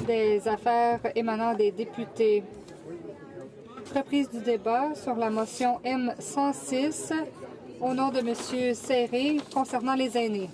des affaires émanant des députés. Reprise du débat sur la motion M106 au nom de M. Serré concernant les aînés.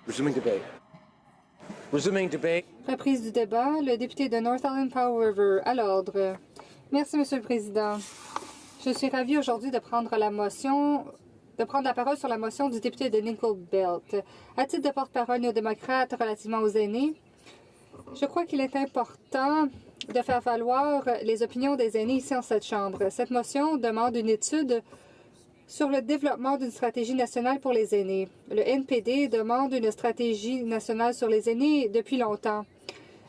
Resuming debate. Resuming debate. Reprise du débat, le député de North Island Powell River à l'ordre. Merci, Monsieur le Président. Je suis ravi aujourd'hui de prendre la parole sur la motion du député de Nickel Belt. À titre de porte-parole néo-démocrate relativement aux aînés, je crois qu'il est important de faire valoir les opinions des aînés ici en cette Chambre. Cette motion demande une étude sur le développement d'une stratégie nationale pour les aînés. Le NPD demande une stratégie nationale sur les aînés depuis longtemps.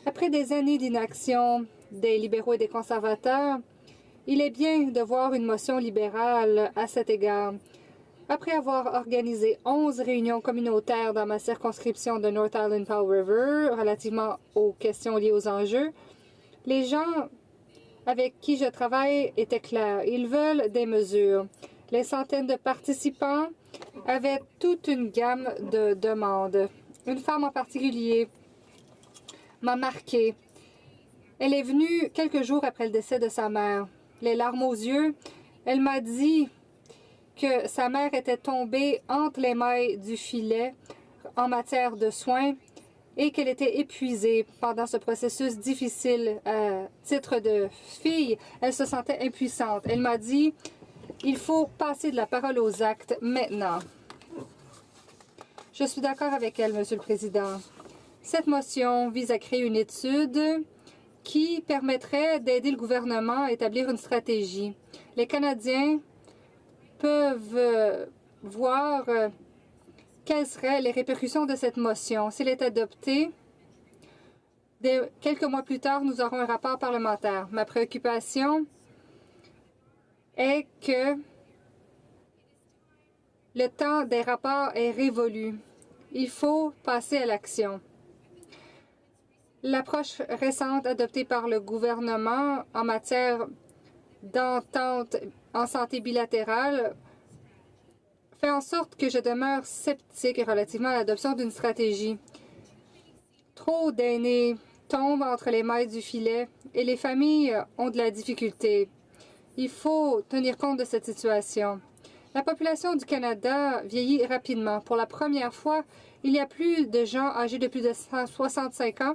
Après des années d'inaction des libéraux et des conservateurs, il est bien de voir une motion libérale à cet égard. Après avoir organisé 11 réunions communautaires dans ma circonscription de North Island Powell River relativement aux questions liées aux enjeux, les gens avec qui je travaille étaient clairs. Ils veulent des mesures. Les centaines de participants avaient toute une gamme de demandes. Une femme en particulier m'a marquée. Elle est venue quelques jours après le décès de sa mère. Les larmes aux yeux, elle m'a dit que sa mère était tombée entre les mailles du filet en matière de soins et qu'elle était épuisée pendant ce processus difficile. À titre de fille, elle se sentait impuissante. Elle m'a dit: il faut passer de la parole aux actes maintenant. Je suis d'accord avec elle, Monsieur le Président. Cette motion vise à créer une étude qui permettrait d'aider le gouvernement à établir une stratégie. Les Canadiens peuvent voir quelles seraient les répercussions de cette motion. S'il est adopté, quelques mois plus tard, nous aurons un rapport parlementaire. Ma préoccupation est que le temps des rapports est révolu. Il faut passer à l'action. L'approche récente adoptée par le gouvernement en matière d'entente en santé bilatérale fait en sorte que je demeure sceptique relativement à l'adoption d'une stratégie. Trop d'aînés tombent entre les mailles du filet et les familles ont de la difficulté. Il faut tenir compte de cette situation. La population du Canada vieillit rapidement. Pour la première fois, il y a plus de gens âgés de plus de 65 ans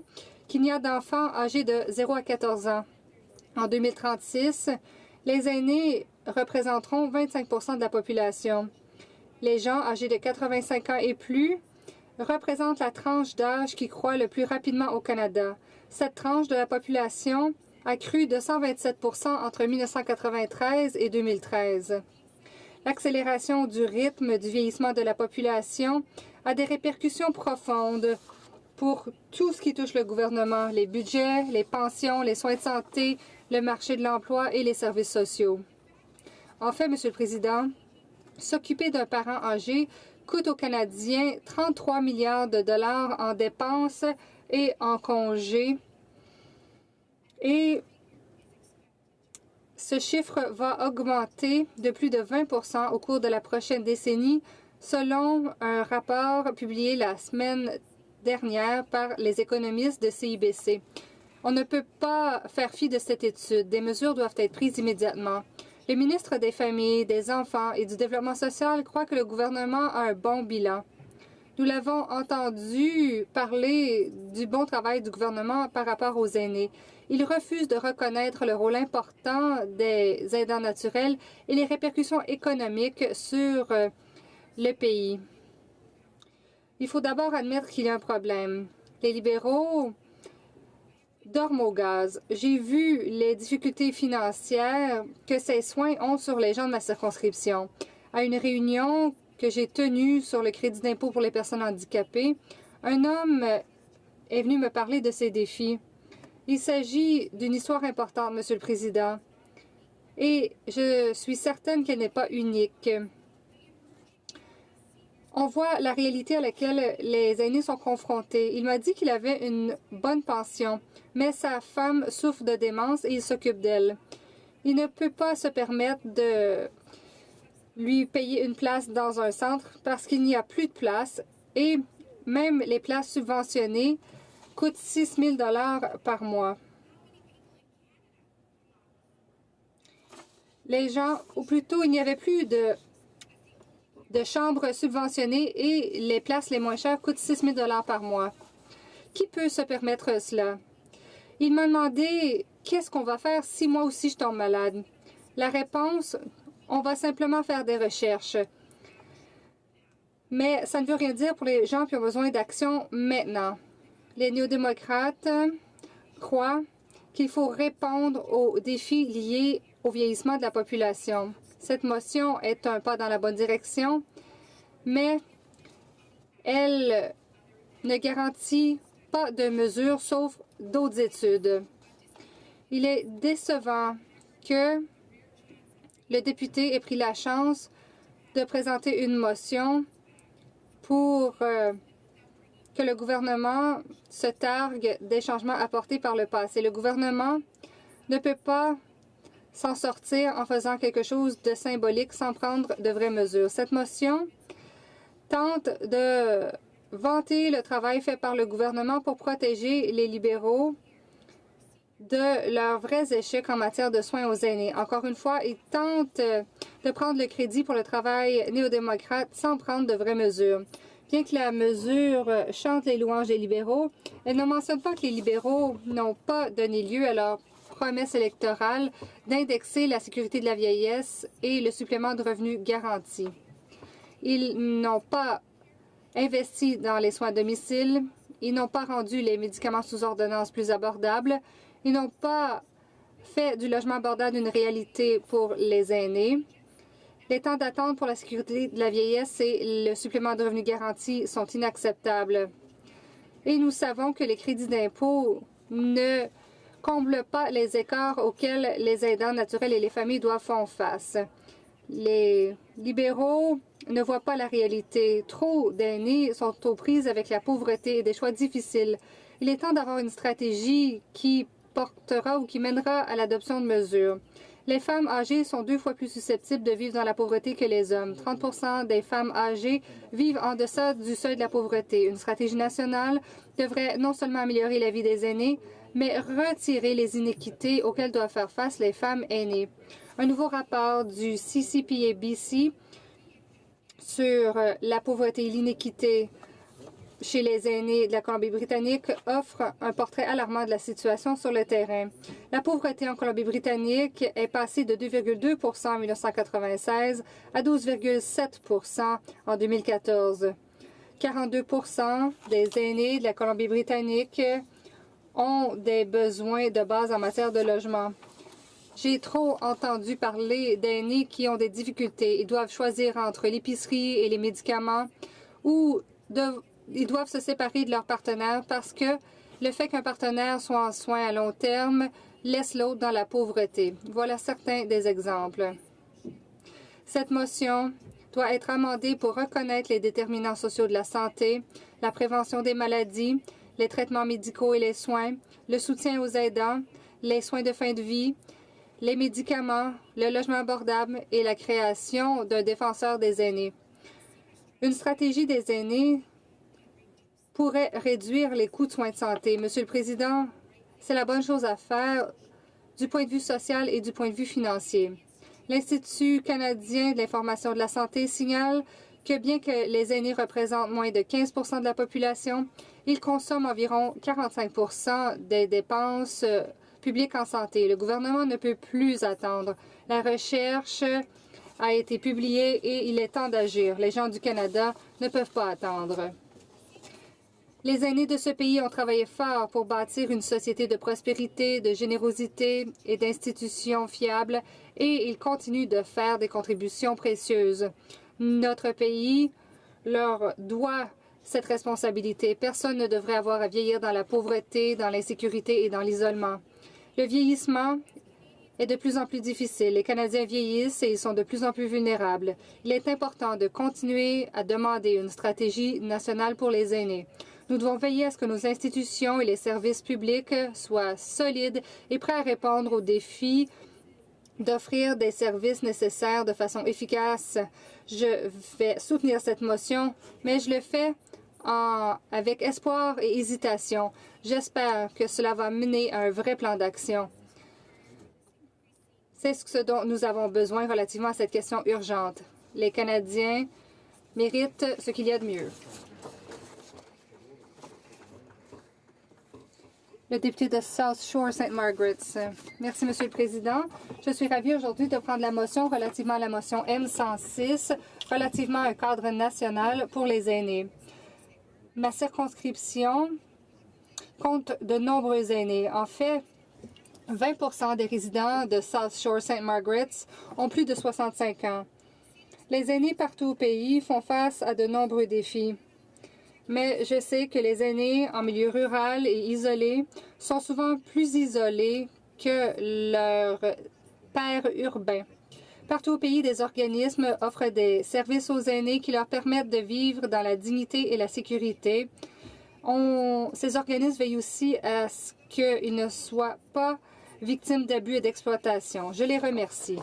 qu'il n'y a d'enfants âgés de 0 à 14 ans. En 2036, les aînés représenteront 25 de la population. Les gens âgés de 85 ans et plus représentent la tranche d'âge qui croît le plus rapidement au Canada. Cette tranche de la population a cru de 127 entre 1993 et 2013. L'accélération du rythme du vieillissement de la population a des répercussions profondes pour tout ce qui touche le gouvernement, les budgets, les pensions, les soins de santé, le marché de l'emploi et les services sociaux. En fait, Monsieur le Président, s'occuper d'un parent âgé coûte aux Canadiens 33 milliards de dollars en dépenses et en congés. Et ce chiffre va augmenter de plus de 20 au cours de la prochaine décennie, selon un rapport publié la semaine dernière par les économistes de CIBC. On ne peut pas faire fi de cette étude. Des mesures doivent être prises immédiatement. Le ministre des Familles, des Enfants et du Développement social croit que le gouvernement a un bon bilan. Nous l'avons entendu parler du bon travail du gouvernement par rapport aux aînés. Il refuse de reconnaître le rôle important des aidants naturels et les répercussions économiques sur le pays. Il faut d'abord admettre qu'il y a un problème. Les libéraux dorment au gaz. J'ai vu les difficultés financières que ces soins ont sur les gens de ma circonscription. À une réunion que j'ai tenue sur le crédit d'impôt pour les personnes handicapées, un homme est venu me parler de ces défis. Il s'agit d'une histoire importante, Monsieur le Président, et je suis certaine qu'elle n'est pas unique. On voit la réalité à laquelle les aînés sont confrontés. Il m'a dit qu'il avait une bonne pension, mais sa femme souffre de démence et il s'occupe d'elle. Il ne peut pas se permettre de lui payer une place dans un centre parce qu'il n'y a plus de place et même les places subventionnées coûtent 6 000 $ par mois. Les gens, ou plutôt, il n'y avait plus de chambres subventionnées et les places les moins chères coûtent 6 000 $ par mois. Qui peut se permettre cela? Il m'a demandé qu'est-ce qu'on va faire si moi aussi je tombe malade. La réponse, on va simplement faire des recherches. Mais ça ne veut rien dire pour les gens qui ont besoin d'action maintenant. Les néo-démocrates croient qu'il faut répondre aux défis liés au vieillissement de la population. Cette motion est un pas dans la bonne direction, mais elle ne garantit pas de mesures sauf d'autres études. Il est décevant que le député ait pris la chance de présenter une motion pour que le gouvernement se targue des changements apportés par le passé. Le gouvernement ne peut pas s'en sortir en faisant quelque chose de symbolique sans prendre de vraies mesures. Cette motion tente de vanter le travail fait par le gouvernement pour protéger les libéraux de leurs vrais échecs en matière de soins aux aînés. Encore une fois, ils tentent de prendre le crédit pour le travail néo-démocrate sans prendre de vraies mesures. Bien que la mesure chante les louanges des libéraux, elle ne mentionne pas que les libéraux n'ont pas donné lieu à leur promesse électorale d'indexer la sécurité de la vieillesse et le supplément de revenus garanti. Ils n'ont pas investi dans les soins à domicile, ils n'ont pas rendu les médicaments sous ordonnance plus abordables, ils n'ont pas fait du logement abordable une réalité pour les aînés. Les temps d'attente pour la sécurité de la vieillesse et le supplément de revenus garanti sont inacceptables. Et nous savons que les crédits d'impôt ne comblent pas les écarts auxquels les aidants naturels et les familles doivent faire face. Les libéraux ne voient pas la réalité. Trop d'aînés sont aux prises avec la pauvreté et des choix difficiles. Il est temps d'avoir une stratégie qui portera ou qui mènera à l'adoption de mesures. Les femmes âgées sont 2 fois plus susceptibles de vivre dans la pauvreté que les hommes. 30 des femmes âgées vivent en deçà du seuil de la pauvreté. Une stratégie nationale devrait non seulement améliorer la vie des aînés, mais retirer les inéquités auxquelles doivent faire face les femmes aînées. Un nouveau rapport du CCPA-BC sur la pauvreté et l'inéquité chez les aînés de la Colombie-Britannique offre un portrait alarmant de la situation sur le terrain. La pauvreté en Colombie-Britannique est passée de 2,2 % en 1996 à 12,7 % en 2014. 42 % des aînés de la Colombie-Britannique ont des besoins de base en matière de logement. J'ai trop entendu parler d'aînés qui ont des difficultés. Ils doivent choisir entre l'épicerie et les médicaments ou ils doivent se séparer de leur partenaire parce que le fait qu'un partenaire soit en soins à long terme laisse l'autre dans la pauvreté. Voilà certains des exemples. Cette motion doit être amendée pour reconnaître les déterminants sociaux de la santé, la prévention des maladies, les traitements médicaux et les soins, le soutien aux aidants, les soins de fin de vie, les médicaments, le logement abordable et la création d'un défenseur des aînés. Une stratégie des aînés pourrait réduire les coûts de soins de santé. Monsieur le Président, c'est la bonne chose à faire du point de vue social et du point de vue financier. L'Institut canadien de l'information de la santé signale que bien que les aînés représentent moins de 15 % de la population, ils consomment environ 45 % des dépenses publiques en santé. Le gouvernement ne peut plus attendre. La recherche a été publiée et il est temps d'agir. Les gens du Canada ne peuvent pas attendre. Les aînés de ce pays ont travaillé fort pour bâtir une société de prospérité, de générosité et d'institutions fiables et ils continuent de faire des contributions précieuses. Notre pays leur doit cette responsabilité. Personne ne devrait avoir à vieillir dans la pauvreté, dans l'insécurité et dans l'isolement. Le vieillissement est de plus en plus difficile. Les Canadiens vieillissent et ils sont de plus en plus vulnérables. Il est important de continuer à demander une stratégie nationale pour les aînés. Nous devons veiller à ce que nos institutions et les services publics soient solides et prêts à répondre aux défis d'offrir des services nécessaires de façon efficace. Je vais soutenir cette motion, mais je le fais avec espoir et hésitation. J'espère que cela va mener à un vrai plan d'action. C'est ce dont nous avons besoin relativement à cette question urgente. Les Canadiens méritent ce qu'il y a de mieux. Le député de South Shore St. Margaret's. Merci, Monsieur le Président. Je suis ravie aujourd'hui de prendre la motion relativement à la motion M106, relativement à un cadre national pour les aînés. Ma circonscription compte de nombreux aînés. En fait, 20 % des résidents de South Shore St. Margaret's ont plus de 65 ans. Les aînés partout au pays font face à de nombreux défis. Mais je sais que les aînés en milieu rural et isolés sont souvent plus isolés que leurs pairs urbains. Partout au pays, des organismes offrent des services aux aînés qui leur permettent de vivre dans la dignité et la sécurité. Ces organismes veillent aussi à ce qu'ils ne soient pas victimes d'abus et d'exploitation. Je les remercie.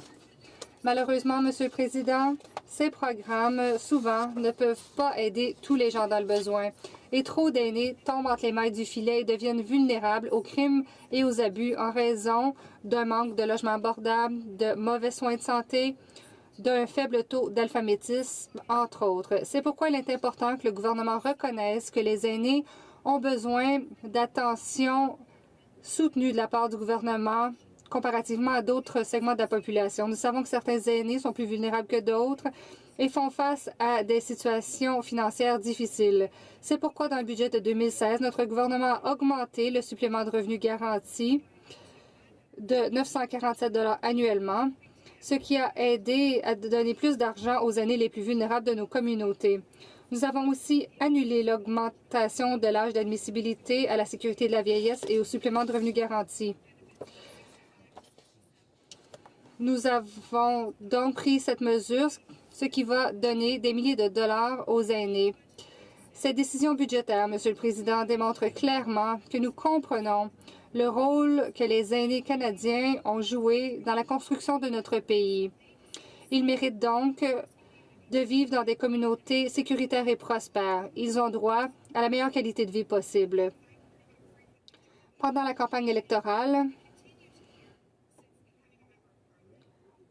Malheureusement, Monsieur le Président, ces programmes, souvent, ne peuvent pas aider tous les gens dans le besoin. Et trop d'aînés tombent entre les mailles du filet et deviennent vulnérables aux crimes et aux abus en raison d'un manque de logements abordables, de mauvais soins de santé, d'un faible taux d'alphabétisme, entre autres. C'est pourquoi il est important que le gouvernement reconnaisse que les aînés ont besoin d'attention soutenue de la part du gouvernement comparativement à d'autres segments de la population. Nous savons que certains aînés sont plus vulnérables que d'autres et font face à des situations financières difficiles. C'est pourquoi, dans le budget de 2016, notre gouvernement a augmenté le supplément de revenu garanti de 947 $ annuellement, ce qui a aidé à donner plus d'argent aux aînés les plus vulnérables de nos communautés. Nous avons aussi annulé l'augmentation de l'âge d'admissibilité à la sécurité de la vieillesse et au supplément de revenu garanti. Nous avons donc pris cette mesure, ce qui va donner des milliers de dollars aux aînés. Cette décision budgétaire, Monsieur le Président, démontre clairement que nous comprenons le rôle que les aînés canadiens ont joué dans la construction de notre pays. Ils méritent donc de vivre dans des communautés sécuritaires et prospères. Ils ont droit à la meilleure qualité de vie possible. Pendant la campagne électorale,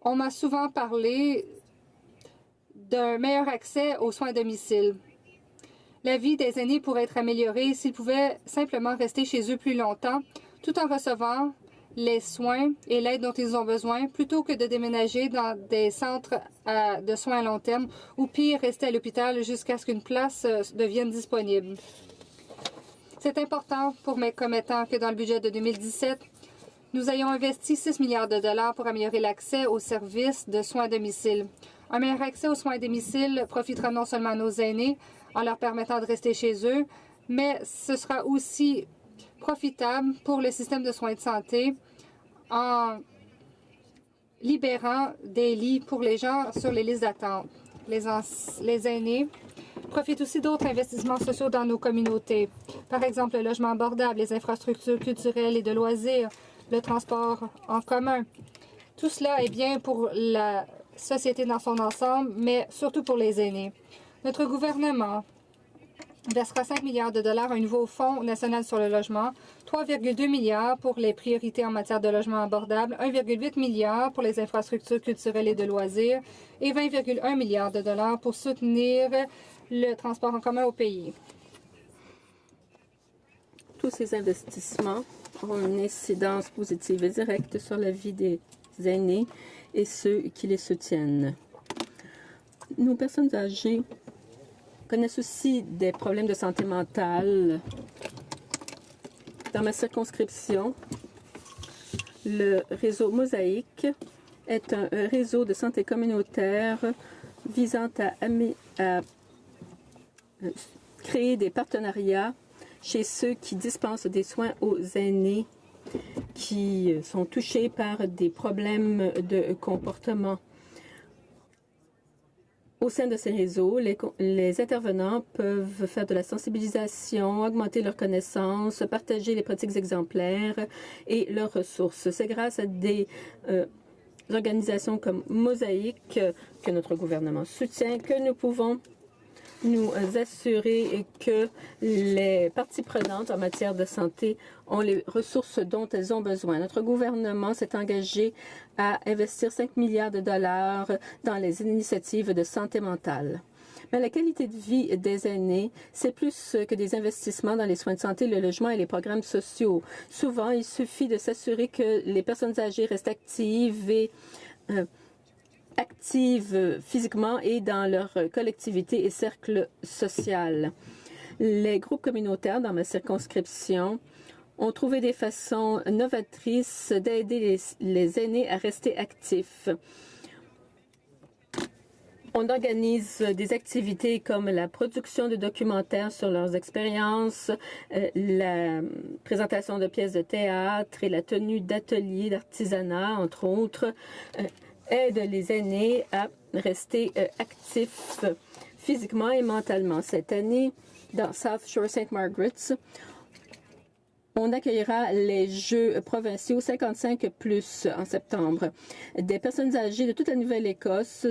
on m'a souvent parlé d'un meilleur accès aux soins à domicile. La vie des aînés pourrait être améliorée s'ils pouvaient simplement rester chez eux plus longtemps, tout en recevant les soins et l'aide dont ils ont besoin, plutôt que de déménager dans des centres de soins à long terme ou pire, rester à l'hôpital jusqu'à ce qu'une place devienne disponible. C'est important pour mes commettants que dans le budget de 2017, nous ayons investi 6 milliards de dollars pour améliorer l'accès aux services de soins à domicile. Un meilleur accès aux soins à domicile profitera non seulement à nos aînés en leur permettant de rester chez eux, mais ce sera aussi profitable pour le système de soins de santé en libérant des lits pour les gens sur les listes d'attente. Les aînés profitent aussi d'autres investissements sociaux dans nos communautés. Par exemple, le logement abordable, les infrastructures culturelles et de loisirs, le transport en commun. Tout cela est bien pour la société dans son ensemble, mais surtout pour les aînés. Notre gouvernement versera 5 milliards de dollars à un nouveau Fonds national sur le logement, 3,2 milliards pour les priorités en matière de logement abordable, 1,8 milliard pour les infrastructures culturelles et de loisirs et 20,1 milliards de dollars pour soutenir le transport en commun au pays. Tous ces investissements ont une incidence positive et directe sur la vie des aînés et ceux qui les soutiennent. Nos personnes âgées connaissent aussi des problèmes de santé mentale. Dans ma circonscription, le réseau Mosaïque est un réseau de santé communautaire visant à créer des partenariats chez ceux qui dispensent des soins aux aînés qui sont touchés par des problèmes de comportement. Au sein de ces réseaux, les intervenants peuvent faire de la sensibilisation, augmenter leurs connaissances, partager les pratiques exemplaires et leurs ressources. C'est grâce à des organisations comme Mosaïque, que notre gouvernement soutient, que nous pouvons nous assurer que les parties prenantes en matière de santé ont les ressources dont elles ont besoin. Notre gouvernement s'est engagé à investir 5 milliards de dollars dans les initiatives de santé mentale. Mais la qualité de vie des aînés, c'est plus que des investissements dans les soins de santé, le logement et les programmes sociaux. Souvent, il suffit de s'assurer que les personnes âgées restent actives physiquement et dans leur collectivité et cercle social. Les groupes communautaires dans ma circonscription ont trouvé des façons novatrices d'aider les aînés à rester actifs. On organise des activités comme la production de documentaires sur leurs expériences, la présentation de pièces de théâtre et la tenue d'ateliers d'artisanat, entre autres, aide les aînés à rester actifs physiquement et mentalement. Cette année, dans South Shore St. Margaret's, on accueillera les Jeux provinciaux 55+ en septembre. Des personnes âgées de toute la Nouvelle-Écosse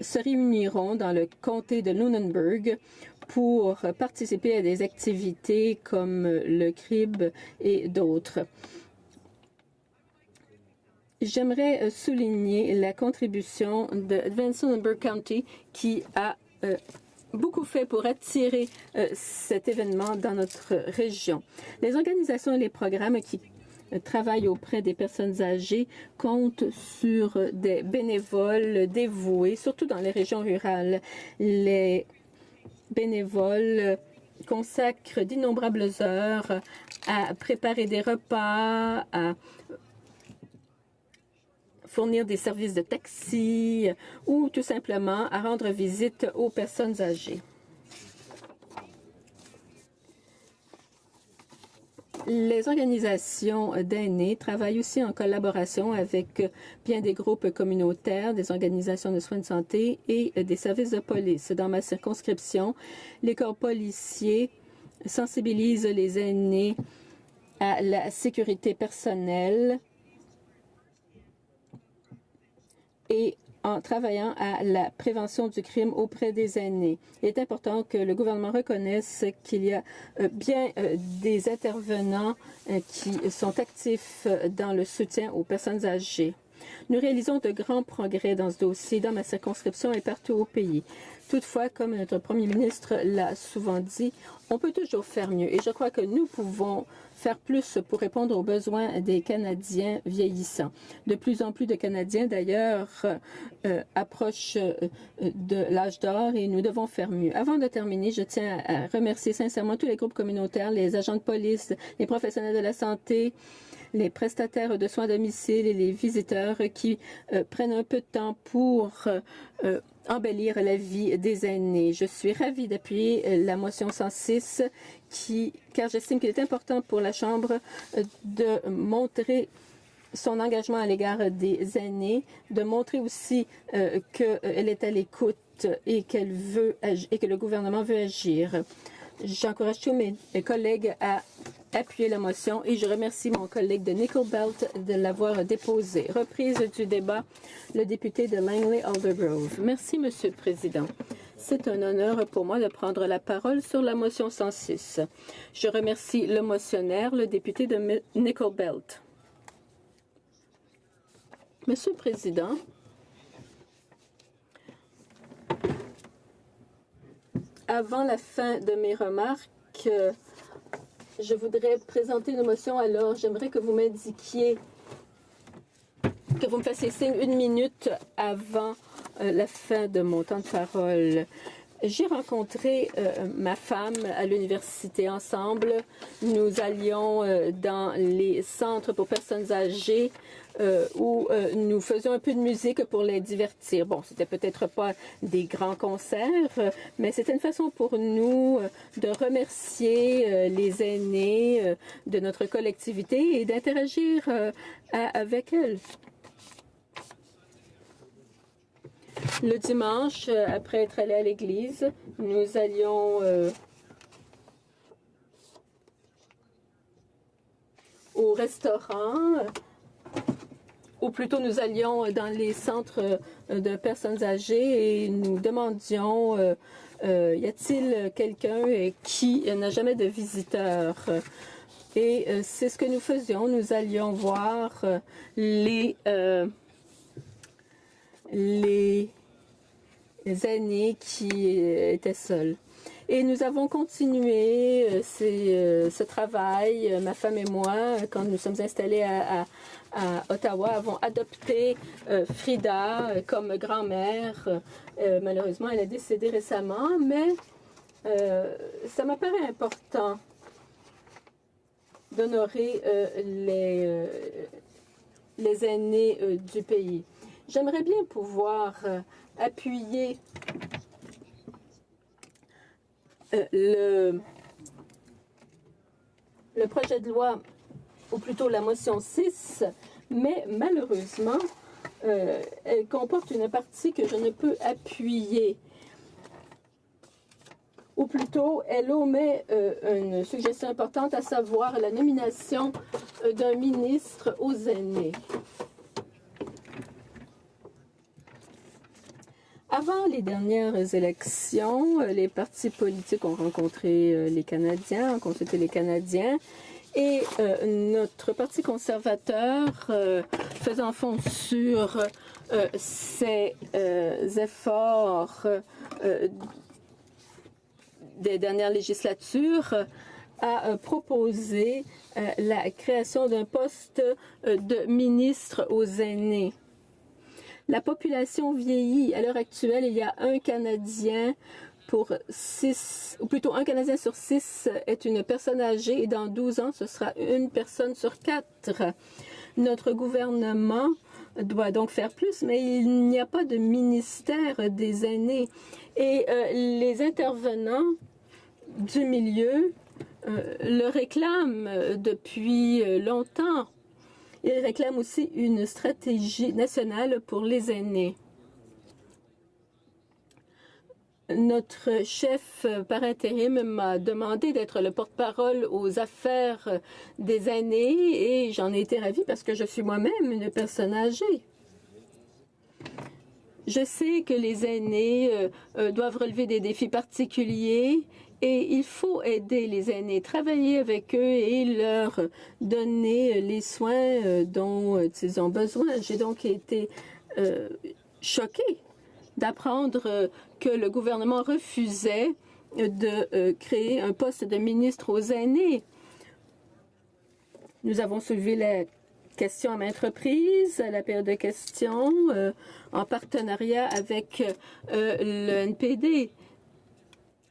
se réuniront dans le comté de Lunenburg pour participer à des activités comme le crib et d'autres. J'aimerais souligner la contribution de Advance Lunenburg County qui a beaucoup fait pour attirer cet événement dans notre région. Les organisations et les programmes qui travaillent auprès des personnes âgées comptent sur des bénévoles dévoués, surtout dans les régions rurales. Les bénévoles consacrent d'innombrables heures à préparer des repas, à fournir des services de taxi ou tout simplement à rendre visite aux personnes âgées. Les organisations d'aînés travaillent aussi en collaboration avec bien des groupes communautaires, des organisations de soins de santé et des services de police. Dans ma circonscription, les corps policiers sensibilisent les aînés à la sécurité personnelle et en travaillant à la prévention du crime auprès des aînés. Il est important que le gouvernement reconnaisse qu'il y a bien des intervenants qui sont actifs dans le soutien aux personnes âgées. Nous réalisons de grands progrès dans ce dossier dans ma circonscription et partout au pays. Toutefois, comme notre premier ministre l'a souvent dit, on peut toujours faire mieux et je crois que nous pouvons faire plus pour répondre aux besoins des Canadiens vieillissants. De plus en plus de Canadiens, d'ailleurs, approchent de l'âge d'or et nous devons faire mieux. Avant de terminer, je tiens à remercier sincèrement tous les groupes communautaires, les agents de police, les professionnels de la santé, les prestataires de soins à domicile et les visiteurs qui prennent un peu de temps pour embellir la vie des aînés. Je suis ravie d'appuyer la motion 106 car j'estime qu'il est important pour la Chambre de montrer son engagement à l'égard des aînés, de montrer aussi qu'elle est à l'écoute et qu'elle veut et que le gouvernement veut agir. J'encourage tous mes collègues à appuyer la motion et je remercie mon collègue de Nickel Belt de l'avoir déposée. Reprise du débat, le député de Langley-Aldergrove. Merci, Monsieur le Président. C'est un honneur pour moi de prendre la parole sur la motion 106. Je remercie le motionnaire, le député de Nickel Belt. Monsieur le Président, avant la fin de mes remarques, je voudrais présenter une motion. Alors, j'aimerais que vous m'indiquiez, que vous me fassiez signe 1 minute avant la fin de mon temps de parole. J'ai rencontré ma femme à l'université ensemble. Nous allions dans les centres pour personnes âgées où nous faisions un peu de musique pour les divertir. Bon, c'était peut-être pas des grands concerts, mais c'était une façon pour nous de remercier les aînés de notre collectivité et d'interagir avec elles. Le dimanche, après être allé à l'église, nous allions au restaurant, ou plutôt nous allions dans les centres de personnes âgées et nous demandions y a-t-il quelqu'un qui n'a jamais de visiteur? Et c'est ce que nous faisions. Nous allions voir les aînés qui étaient seuls. Et nous avons continué ce travail, ma femme et moi, quand nous sommes installés à Ottawa, avons adopté Frida comme grand-mère. Malheureusement, elle a décédé récemment, mais ça m'apparaît important d'honorer les aînés du pays. J'aimerais bien pouvoir appuyer le projet de loi, ou plutôt la motion 6, mais malheureusement, elle comporte une partie que je ne peux appuyer. Ou plutôt, elle omet une suggestion importante, à savoir la nomination d'un ministre aux aînés. Avant les dernières élections, les partis politiques ont rencontré les Canadiens, ont consulté les Canadiens, et notre Parti conservateur, faisant fond sur ses efforts des dernières législatures, a proposé la création d'un poste de ministre aux aînés. La population vieillit. À l'heure actuelle, il y a un Canadien pour 6, ou plutôt un Canadien sur 6 est une personne âgée et dans 12 ans, ce sera une personne sur 4. Notre gouvernement doit donc faire plus, mais il n'y a pas de ministère des aînés. Et les intervenants du milieu le réclament depuis longtemps. Ils réclament aussi une stratégie nationale pour les aînés. Notre chef par intérim m'a demandé d'être le porte-parole aux affaires des aînés et j'en ai été ravie parce que je suis moi-même une personne âgée. Je sais que les aînés doivent relever des défis particuliers Et il faut aider les aînés, travailler avec eux et leur donner les soins dont ils ont besoin. J'ai donc été choquée d'apprendre que le gouvernement refusait de créer un poste de ministre aux aînés. Nous avons soulevé la question à maintes reprises, à la période de questions, en partenariat avec le NPD.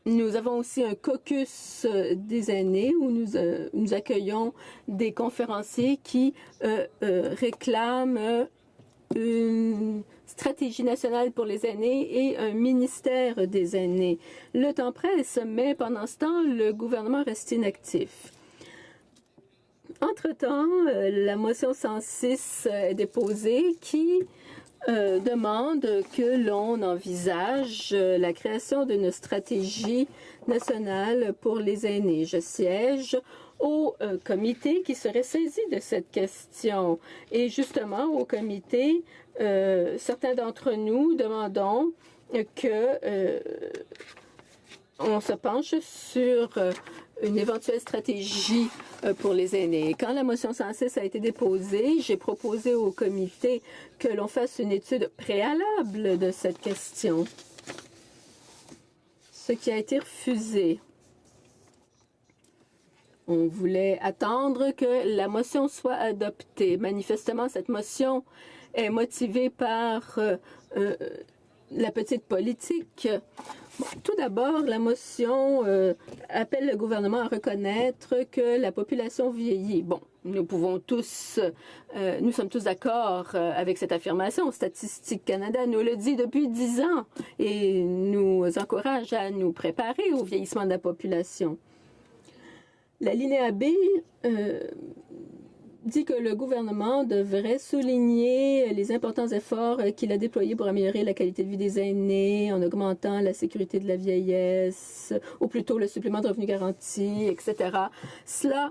Nous avons aussi un caucus des aînés où nous accueillons des conférenciers qui réclament une stratégie nationale pour les aînés et un ministère des aînés. Le temps presse, mais pendant ce temps, le gouvernement reste inactif. Entre-temps, la motion 106 est déposée qui demande que l'on envisage la création d'une stratégie nationale pour les aînés. Je siège au comité qui serait saisi de cette question. Et justement, au comité, certains d'entre nous demandons que on se penche sur une éventuelle stratégie pour les aînés. Quand la motion 106 a été déposée, j'ai proposé au comité que l'on fasse une étude préalable de cette question, ce qui a été refusé. On voulait attendre que la motion soit adoptée. Manifestement, cette motion est motivée par la petite politique. Bon, tout d'abord, la motion appelle le gouvernement à reconnaître que la population vieillit. Bon, nous sommes tous d'accord avec cette affirmation. Statistique Canada nous le dit depuis 10 ans et nous encourage à nous préparer au vieillissement de la population. L'alinéa B dit que le gouvernement devrait souligner les importants efforts qu'il a déployés pour améliorer la qualité de vie des aînés en augmentant la sécurité de la vieillesse, ou plutôt le supplément de revenu garanti, etc. Cela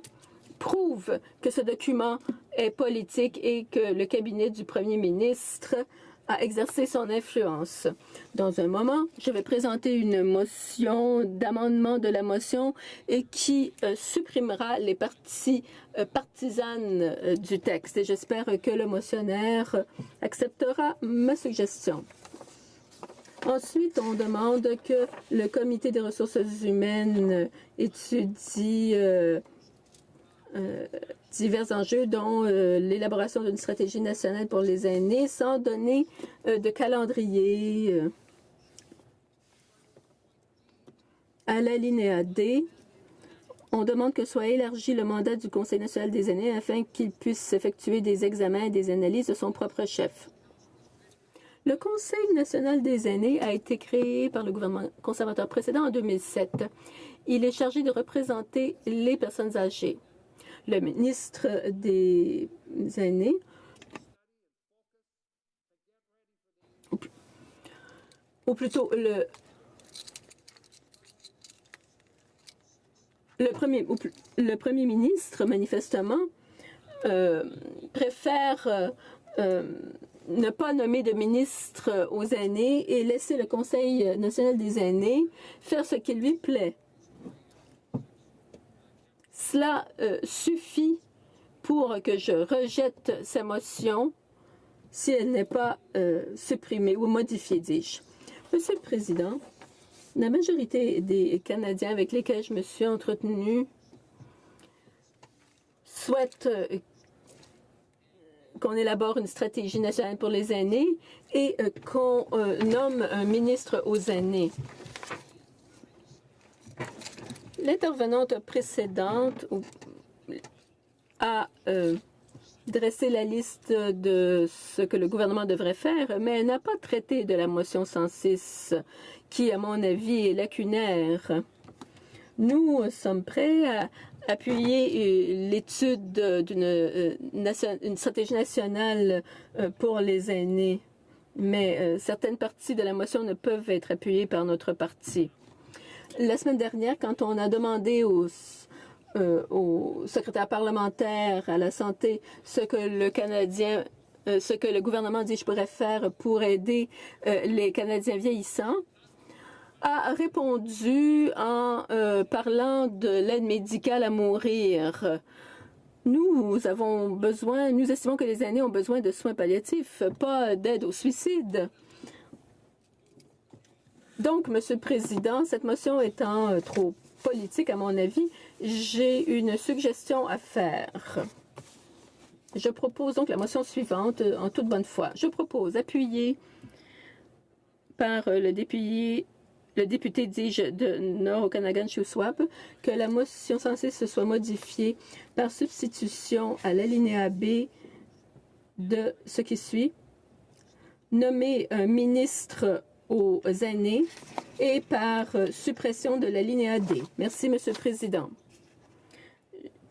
prouve que ce document est politique et que le cabinet du premier ministre a exercé son influence. Dans un moment, je vais présenter une motion d'amendement de la motion et qui supprimera les parties partisanes du texte. Et j'espère que le motionnaire acceptera ma suggestion. Ensuite, on demande que le comité des ressources humaines étudie divers enjeux, dont l'élaboration d'une stratégie nationale pour les aînés, sans donner de calendrier. À l'alinéa D, on demande que soit élargi le mandat du Conseil national des aînés afin qu'il puisse effectuer des examens et des analyses de son propre chef. Le Conseil national des aînés a été créé par le gouvernement conservateur précédent en 2007. Il est chargé de représenter les personnes âgées. Le ministre des aînés, ou plutôt le premier ministre, manifestement, préfère ne pas nommer de ministre aux aînés et laisser le Conseil national des aînés faire ce qui lui plaît. Cela suffit pour que je rejette sa motion si elle n'est pas supprimée ou modifiée, dis-je. Monsieur le Président, la majorité des Canadiens avec lesquels je me suis entretenue souhaitent qu'on élabore une stratégie nationale pour les aînés et qu'on nomme un ministre aux aînés. L'intervenante précédente a dressé la liste de ce que le gouvernement devrait faire, mais elle n'a pas traité de la motion 106, qui, à mon avis, est lacunaire. Nous sommes prêts à appuyer l'étude d'une stratégie nationale pour les aînés, mais certaines parties de la motion ne peuvent être appuyées par notre parti. La semaine dernière, quand on a demandé au secrétaire parlementaire à la santé ce que le gouvernement dit je pourrais faire pour aider les Canadiens vieillissants, a répondu en parlant de l'aide médicale à mourir. Nous estimons que les aînés ont besoin de soins palliatifs, pas d'aide au suicide. Donc, Monsieur le Président, cette motion étant trop politique, à mon avis, j'ai une suggestion à faire. Je propose donc la motion suivante en toute bonne foi. Je propose, appuyé par le député, dis-je, de Nord-Okanagan-Shuswap, que la motion 106 soit modifiée par substitution à l'alinéa B de ce qui suit, nommer un ministre aux aînés et par suppression de l'alinéa D. Merci, Monsieur le Président.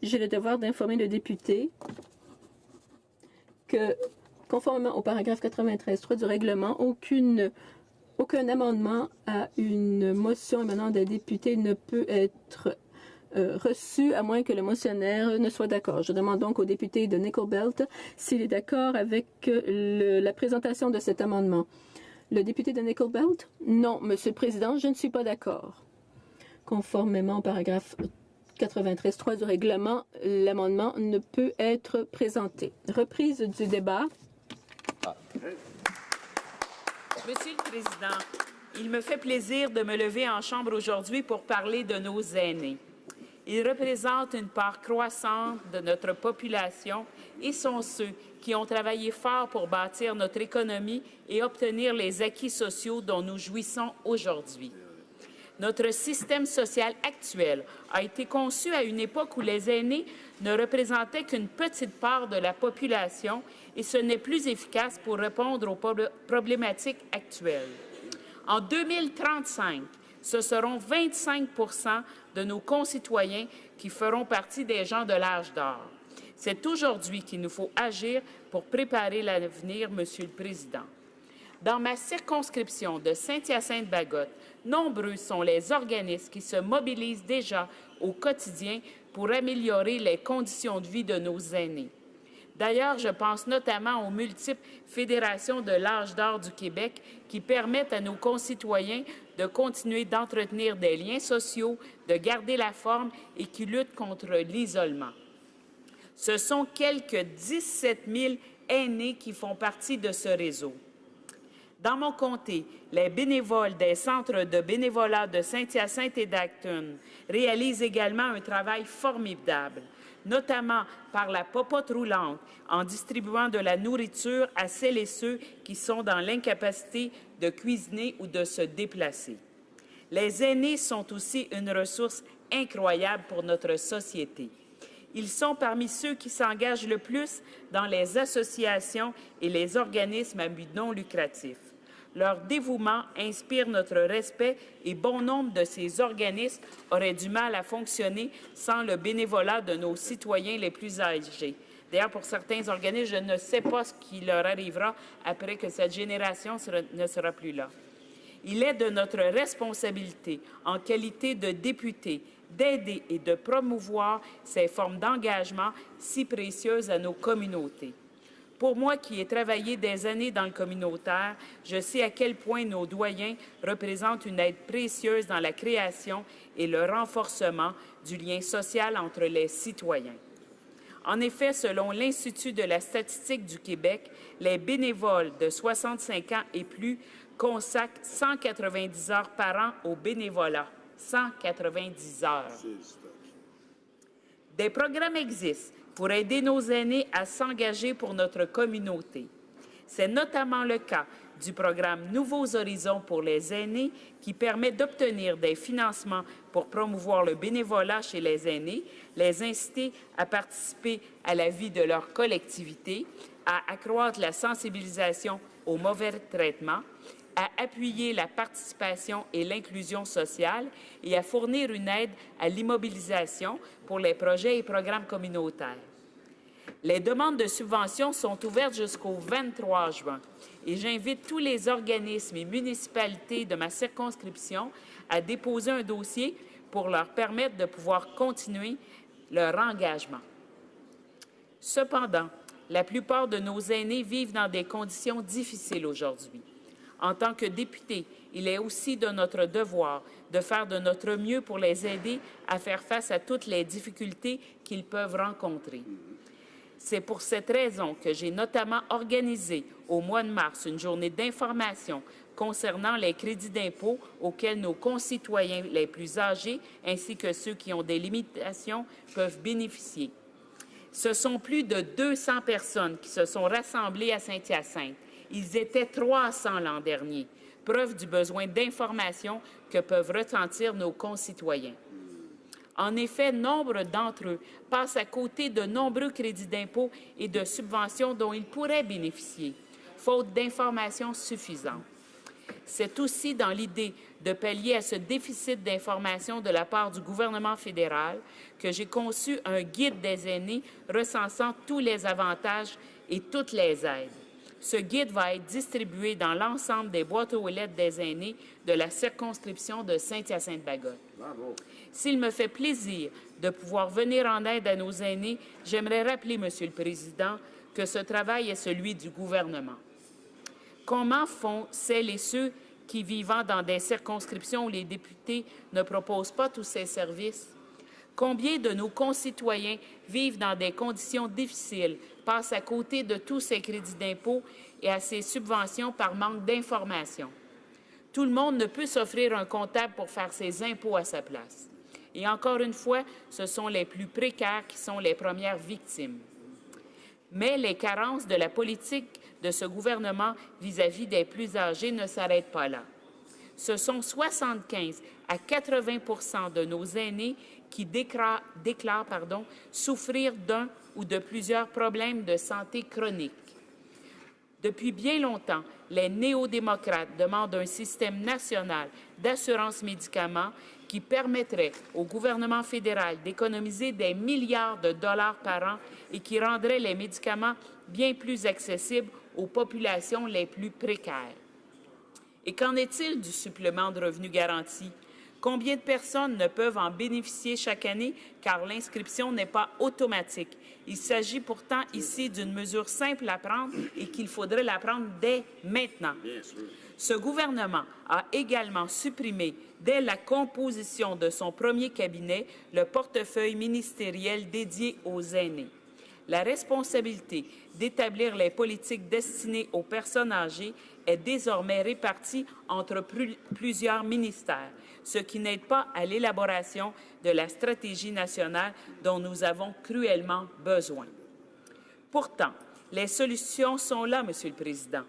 J'ai le devoir d'informer le député que, conformément au paragraphe 93.3 du règlement, aucun amendement à une motion émanant d'un député ne peut être reçu à moins que le motionnaire ne soit d'accord. Je demande donc au député de Nickel Belt s'il est d'accord avec la présentation de cet amendement. Le député de Nickel Belt? Non, Monsieur le Président, je ne suis pas d'accord. Conformément au paragraphe 93.3 du règlement, l'amendement ne peut être présenté. Reprise du débat. Monsieur le Président, il me fait plaisir de me lever en Chambre aujourd'hui pour parler de nos aînés. Ils représentent une part croissante de notre population et sont ceux qui ont travaillé fort pour bâtir notre économie et obtenir les acquis sociaux dont nous jouissons aujourd'hui. Notre système social actuel a été conçu à une époque où les aînés ne représentaient qu'une petite part de la population et ce n'est plus efficace pour répondre aux problématiques actuelles. En 2035, ce seront 25 de nos concitoyens qui feront partie des gens de l'âge d'or. C'est aujourd'hui qu'il nous faut agir pour préparer l'avenir, Monsieur le Président. Dans ma circonscription de Saint-Hyacinthe-Bagotte, nombreux sont les organismes qui se mobilisent déjà au quotidien pour améliorer les conditions de vie de nos aînés. D'ailleurs, je pense notamment aux multiples fédérations de l'âge d'or du Québec qui permettent à nos concitoyens de continuer d'entretenir des liens sociaux, de garder la forme et qui luttent contre l'isolement. Ce sont quelques 17 000 aînés qui font partie de ce réseau. Dans mon comté, les bénévoles des centres de bénévolat de Saint-Hyacinthe et d'Acton réalisent également un travail formidable, notamment par la popote roulante, en distribuant de la nourriture à celles et ceux qui sont dans l'incapacité de cuisiner ou de se déplacer. Les aînés sont aussi une ressource incroyable pour notre société. Ils sont parmi ceux qui s'engagent le plus dans les associations et les organismes à but non lucratif. Leur dévouement inspire notre respect et bon nombre de ces organismes auraient du mal à fonctionner sans le bénévolat de nos citoyens les plus âgés. D'ailleurs, pour certains organismes, je ne sais pas ce qui leur arrivera après que cette génération ne sera plus là. Il est de notre responsabilité, en qualité de députés, d'aider et de promouvoir ces formes d'engagement si précieuses à nos communautés. Pour moi qui ai travaillé des années dans le communautaire, je sais à quel point nos doyens représentent une aide précieuse dans la création et le renforcement du lien social entre les citoyens. En effet, selon l'Institut de la statistique du Québec, les bénévoles de 65 ans et plus consacrent 190 heures par an au bénévolat. 190 heures. Des programmes existent pour aider nos aînés à s'engager pour notre communauté. C'est notamment le cas du programme Nouveaux Horizons pour les aînés qui permet d'obtenir des financements pour promouvoir le bénévolat chez les aînés, les inciter à participer à la vie de leur collectivité, à accroître la sensibilisation aux mauvais traitements, à appuyer la participation et l'inclusion sociale et à fournir une aide à l'immobilisation pour les projets et programmes communautaires. Les demandes de subventions sont ouvertes jusqu'au 23 juin et j'invite tous les organismes et municipalités de ma circonscription à déposer un dossier pour leur permettre de pouvoir continuer leur engagement. Cependant, la plupart de nos aînés vivent dans des conditions difficiles aujourd'hui. En tant que député il est aussi de notre devoir de faire de notre mieux pour les aider à faire face à toutes les difficultés qu'ils peuvent rencontrer. C'est pour cette raison que j'ai notamment organisé au mois de mars une journée d'information concernant les crédits d'impôt auxquels nos concitoyens les plus âgés ainsi que ceux qui ont des limitations peuvent bénéficier. Ce sont plus de 200 personnes qui se sont rassemblées à Saint-Hyacinthe. Ils étaient 300 l'an dernier, preuve du besoin d'information que peuvent ressentir nos concitoyens. En effet, nombre d'entre eux passent à côté de nombreux crédits d'impôt et de subventions dont ils pourraient bénéficier, faute d'informations suffisantes. C'est aussi dans l'idée de pallier à ce déficit d'information de la part du gouvernement fédéral que j'ai conçu un guide des aînés recensant tous les avantages et toutes les aides. Ce guide va être distribué dans l'ensemble des boîtes aux lettres des aînés de la circonscription de Saint-Hyacinthe-Bagotte. S'il me fait plaisir de pouvoir venir en aide à nos aînés, j'aimerais rappeler, Monsieur le Président, que ce travail est celui du gouvernement. Comment font celles et ceux qui, vivant dans des circonscriptions où les députés ne proposent pas tous ces services? Combien de nos concitoyens vivent dans des conditions difficiles, passent à côté de tous ces crédits d'impôt et à ces subventions par manque d'information? Tout le monde ne peut s'offrir un comptable pour faire ses impôts à sa place. Et encore une fois, ce sont les plus précaires qui sont les premières victimes. Mais les carences de la politique de ce gouvernement vis-à-vis des plus âgés ne s'arrêtent pas là. Ce sont 75 à 80 de nos aînés qui déclarent souffrir d'un ou de plusieurs problèmes de santé chroniques. Depuis bien longtemps, les néo-démocrates demandent un système national d'assurance médicaments qui permettrait au gouvernement fédéral d'économiser des milliards de dollars par an et qui rendrait les médicaments bien plus accessibles aux populations les plus précaires. Et qu'en est-il du supplément de revenu garanti? Combien de personnes ne peuvent en bénéficier chaque année car l'inscription n'est pas automatique? Il s'agit pourtant ici d'une mesure simple à prendre et qu'il faudrait la prendre dès maintenant. Ce gouvernement a également supprimé, dès la composition de son premier cabinet, le portefeuille ministériel dédié aux aînés. La responsabilité d'établir les politiques destinées aux personnes âgées est désormais répartie entre plusieurs ministères, ce qui n'aide pas à l'élaboration de la stratégie nationale dont nous avons cruellement besoin. Pourtant, les solutions sont là, Monsieur le Président.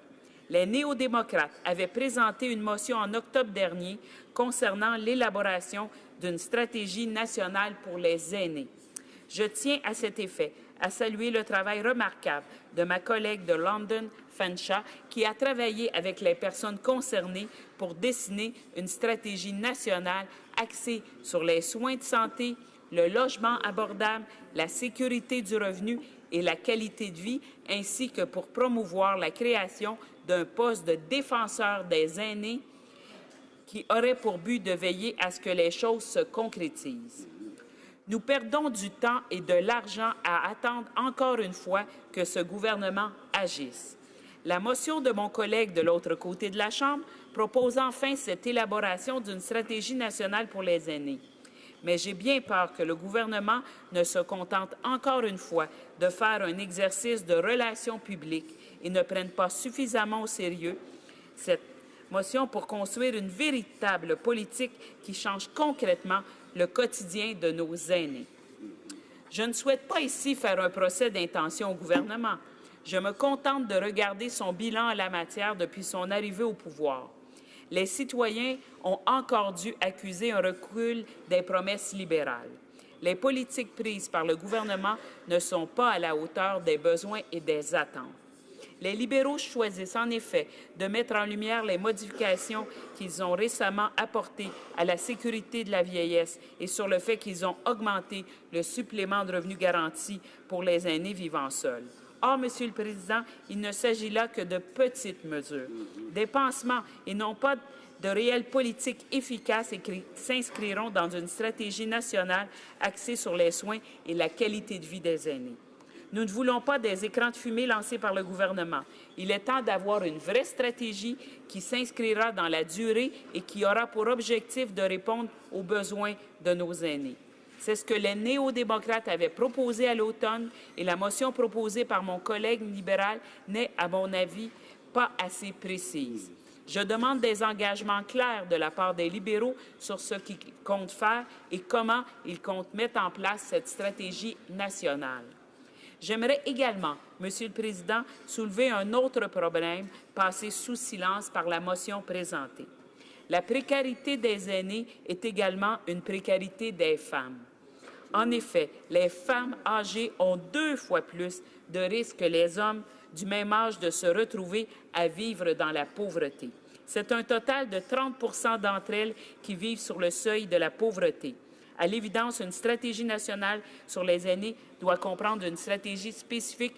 Les néo-démocrates avaient présenté une motion en octobre dernier concernant l'élaboration d'une stratégie nationale pour les aînés. Je tiens à cet effet à saluer le travail remarquable de ma collègue de London, Fanshawe, qui a travaillé avec les personnes concernées pour dessiner une stratégie nationale axée sur les soins de santé, le logement abordable, la sécurité du revenu et la qualité de vie, ainsi que pour promouvoir la création d'un poste de défenseur des aînés qui aurait pour but de veiller à ce que les choses se concrétisent. Nous perdons du temps et de l'argent à attendre encore une fois que ce gouvernement agisse. La motion de mon collègue de l'autre côté de la Chambre propose enfin cette élaboration d'une stratégie nationale pour les aînés. Mais j'ai bien peur que le gouvernement ne se contente encore une fois de faire un exercice de relations publiques et ne prenne pas suffisamment au sérieux cette motion pour construire une véritable politique qui change concrètement le quotidien de nos aînés. Je ne souhaite pas ici faire un procès d'intention au gouvernement. Je me contente de regarder son bilan en la matière depuis son arrivée au pouvoir. Les citoyens ont encore dû accuser un recul des promesses libérales. Les politiques prises par le gouvernement ne sont pas à la hauteur des besoins et des attentes. Les libéraux choisissent en effet de mettre en lumière les modifications qu'ils ont récemment apportées à la sécurité de la vieillesse et sur le fait qu'ils ont augmenté le supplément de revenu garanti pour les aînés vivant seuls. Or, Monsieur le Président, il ne s'agit là que de petites mesures, des pansements et non pas de réelles politiques efficaces et qui s'inscriront dans une stratégie nationale axée sur les soins et la qualité de vie des aînés. Nous ne voulons pas des écrans de fumée lancés par le gouvernement. Il est temps d'avoir une vraie stratégie qui s'inscrira dans la durée et qui aura pour objectif de répondre aux besoins de nos aînés. C'est ce que les néo-démocrates avaient proposé à l'automne et la motion proposée par mon collègue libéral n'est, à mon avis, pas assez précise. Je demande des engagements clairs de la part des libéraux sur ce qu'ils comptent faire et comment ils comptent mettre en place cette stratégie nationale. J'aimerais également, Monsieur le Président, soulever un autre problème passé sous silence par la motion présentée. La précarité des aînés est également une précarité des femmes. En effet, les femmes âgées ont 2 fois plus de risques que les hommes du même âge de se retrouver à vivre dans la pauvreté. C'est un total de 30 d'entre elles qui vivent sur le seuil de la pauvreté. À l'évidence, une stratégie nationale sur les aînés doit comprendre une stratégie spécifique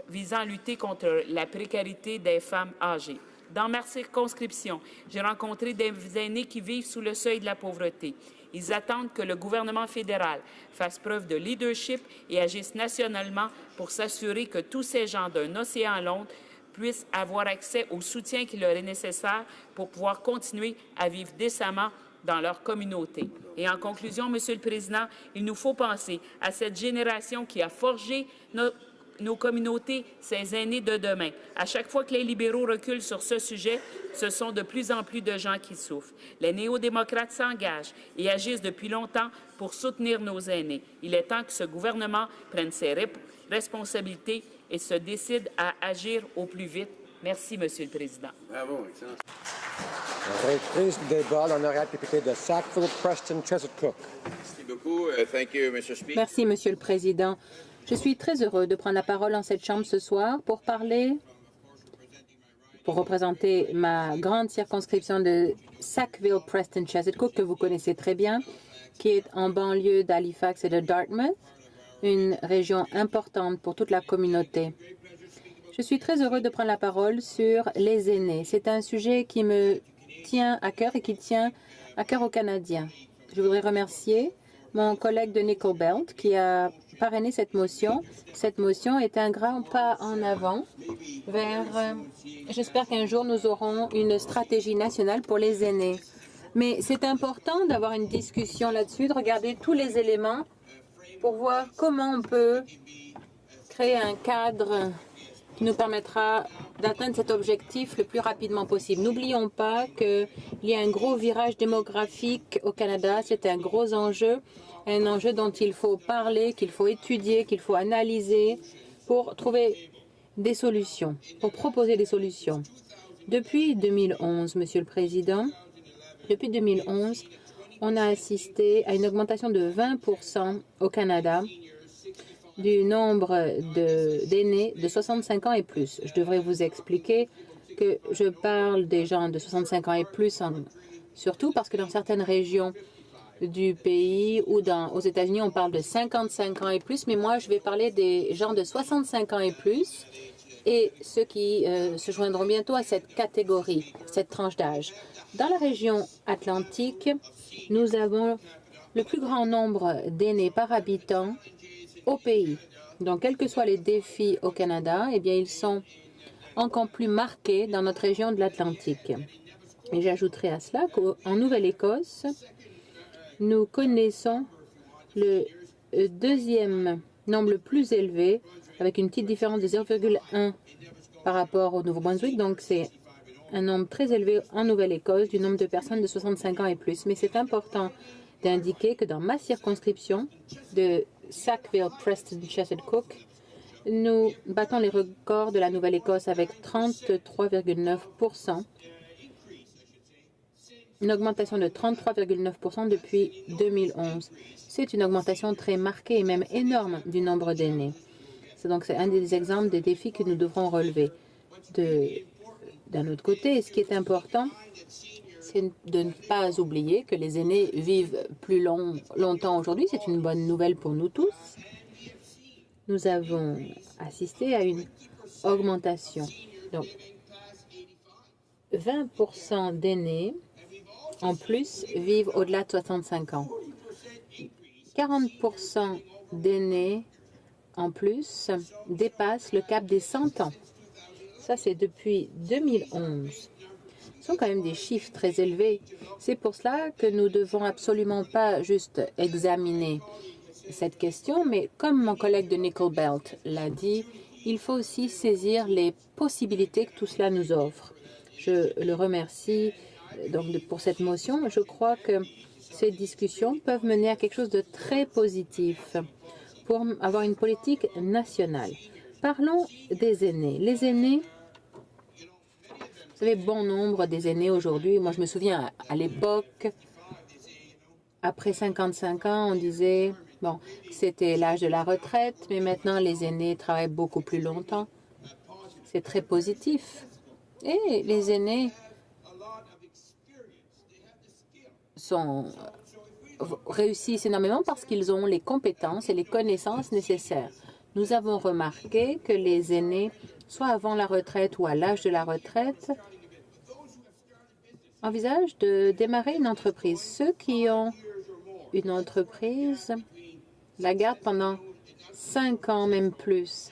visant à lutter contre la précarité des femmes âgées. Dans ma circonscription, j'ai rencontré des aînés qui vivent sous le seuil de la pauvreté. Ils attendent que le gouvernement fédéral fasse preuve de leadership et agisse nationalement pour s'assurer que tous ces gens d'un océan à l'autre puissent avoir accès au soutien qui leur est nécessaire pour pouvoir continuer à vivre décemment dans leur communauté. Et en conclusion, Monsieur le Président, il nous faut penser à cette génération qui a forgé nos communautés, ces aînés de demain. À chaque fois que les libéraux reculent sur ce sujet, ce sont de plus en plus de gens qui souffrent. Les néo-démocrates s'engagent et agissent depuis longtemps pour soutenir nos aînés. Il est temps que ce gouvernement prenne ses responsabilités et se décide à agir au plus vite. Merci, Monsieur le Président. Bravo, excellent. Reprise du débat, l'honorable député de Sackville, Preston, Chesapeake. Merci beaucoup. Thank you, Mr. Speaker. Merci, Monsieur le Président. Je suis très heureux de prendre la parole en cette Chambre ce soir pour représenter ma grande circonscription de Sackville-Preston-Chesapeake, que vous connaissez très bien, qui est en banlieue d'Halifax et de Dartmouth, une région importante pour toute la communauté. Je suis très heureux de prendre la parole sur les aînés. C'est un sujet qui me tient à cœur et qui tient à cœur aux Canadiens. Je voudrais remercier mon collègue de Nickel Belt qui a parrainé cette motion. Cette motion est un grand pas en avant vers... J'espère qu'un jour, nous aurons une stratégie nationale pour les aînés. Mais c'est important d'avoir une discussion là-dessus, de regarder tous les éléments pour voir comment on peut créer un cadre qui nous permettra d'atteindre cet objectif le plus rapidement possible. N'oublions pas qu'il y a un gros virage démographique au Canada. C'est un gros enjeu, un enjeu dont il faut parler, qu'il faut étudier, qu'il faut analyser pour trouver des solutions, pour proposer des solutions. Depuis 2011, Monsieur le Président, depuis 2011, on a assisté à une augmentation de 20% au Canada du nombre d'aînés de 65 ans et plus. Je devrais vous expliquer que je parle des gens de 65 ans et plus, surtout parce que dans certaines régions du pays ou aux États-Unis, on parle de 55 ans et plus, mais moi, je vais parler des gens de 65 ans et plus et ceux qui se joindront bientôt à cette catégorie, cette tranche d'âge. Dans la région atlantique, nous avons le plus grand nombre d'aînés par habitant au pays. Donc, quels que soient les défis au Canada, eh bien, ils sont encore plus marqués dans notre région de l'Atlantique. Et j'ajouterai à cela qu'en Nouvelle-Écosse, nous connaissons le deuxième nombre le plus élevé, avec une petite différence de 0,1 par rapport au Nouveau-Brunswick. Donc, c'est un nombre très élevé en Nouvelle-Écosse du nombre de personnes de 65 ans et plus. Mais c'est important d'indiquer que dans ma circonscription de Sackville-Preston-Chesapeake, nous battons les records de la Nouvelle-Écosse avec 33,9%, une augmentation de 33,9% depuis 2011. C'est une augmentation très marquée et même énorme du nombre d'aînés. C'est un des exemples des défis que nous devrons relever. D'un autre côté, ce qui est important, c'est de ne pas oublier que les aînés vivent plus longtemps aujourd'hui. C'est une bonne nouvelle pour nous tous. Nous avons assisté à une augmentation. Donc, 20% d'aînés en plus vivent au-delà de 65 ans. 40% d'aînés en plus, dépasse le cap des 100 ans. Ça, c'est depuis 2011. Ce sont quand même des chiffres très élevés. C'est pour cela que nous ne devons absolument pas juste examiner cette question, mais comme mon collègue de Nickel Belt l'a dit, il faut aussi saisir les possibilités que tout cela nous offre. Je le remercie pour cette motion. Je crois que ces discussions peuvent mener à quelque chose de très positif pour avoir une politique nationale. Parlons des aînés. Les aînés, vous savez, bon nombre des aînés aujourd'hui, moi je me souviens à l'époque, après 55 ans, on disait, bon, c'était l'âge de la retraite, mais maintenant les aînés travaillent beaucoup plus longtemps. C'est très positif. Et les aînés réussissent énormément parce qu'ils ont les compétences et les connaissances nécessaires. Nous avons remarqué que les aînés, soit avant la retraite ou à l'âge de la retraite, envisagent de démarrer une entreprise. Ceux qui ont une entreprise la gardent pendant 5 ans, même plus.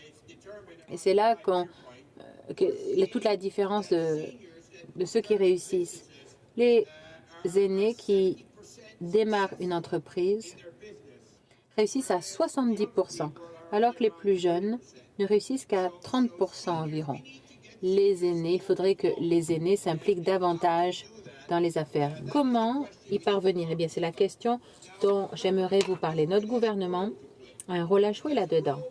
Et c'est là que toute la différence de ceux qui réussissent. Les aînés qui démarrent une entreprise réussissent à 70%, alors que les plus jeunes ne réussissent qu'à 30% environ. Les aînés, il faudrait que les aînés s'impliquent davantage dans les affaires. Comment y parvenir? Eh bien, c'est la question dont j'aimerais vous parler. Notre gouvernement a un rôle à jouer là-dedans.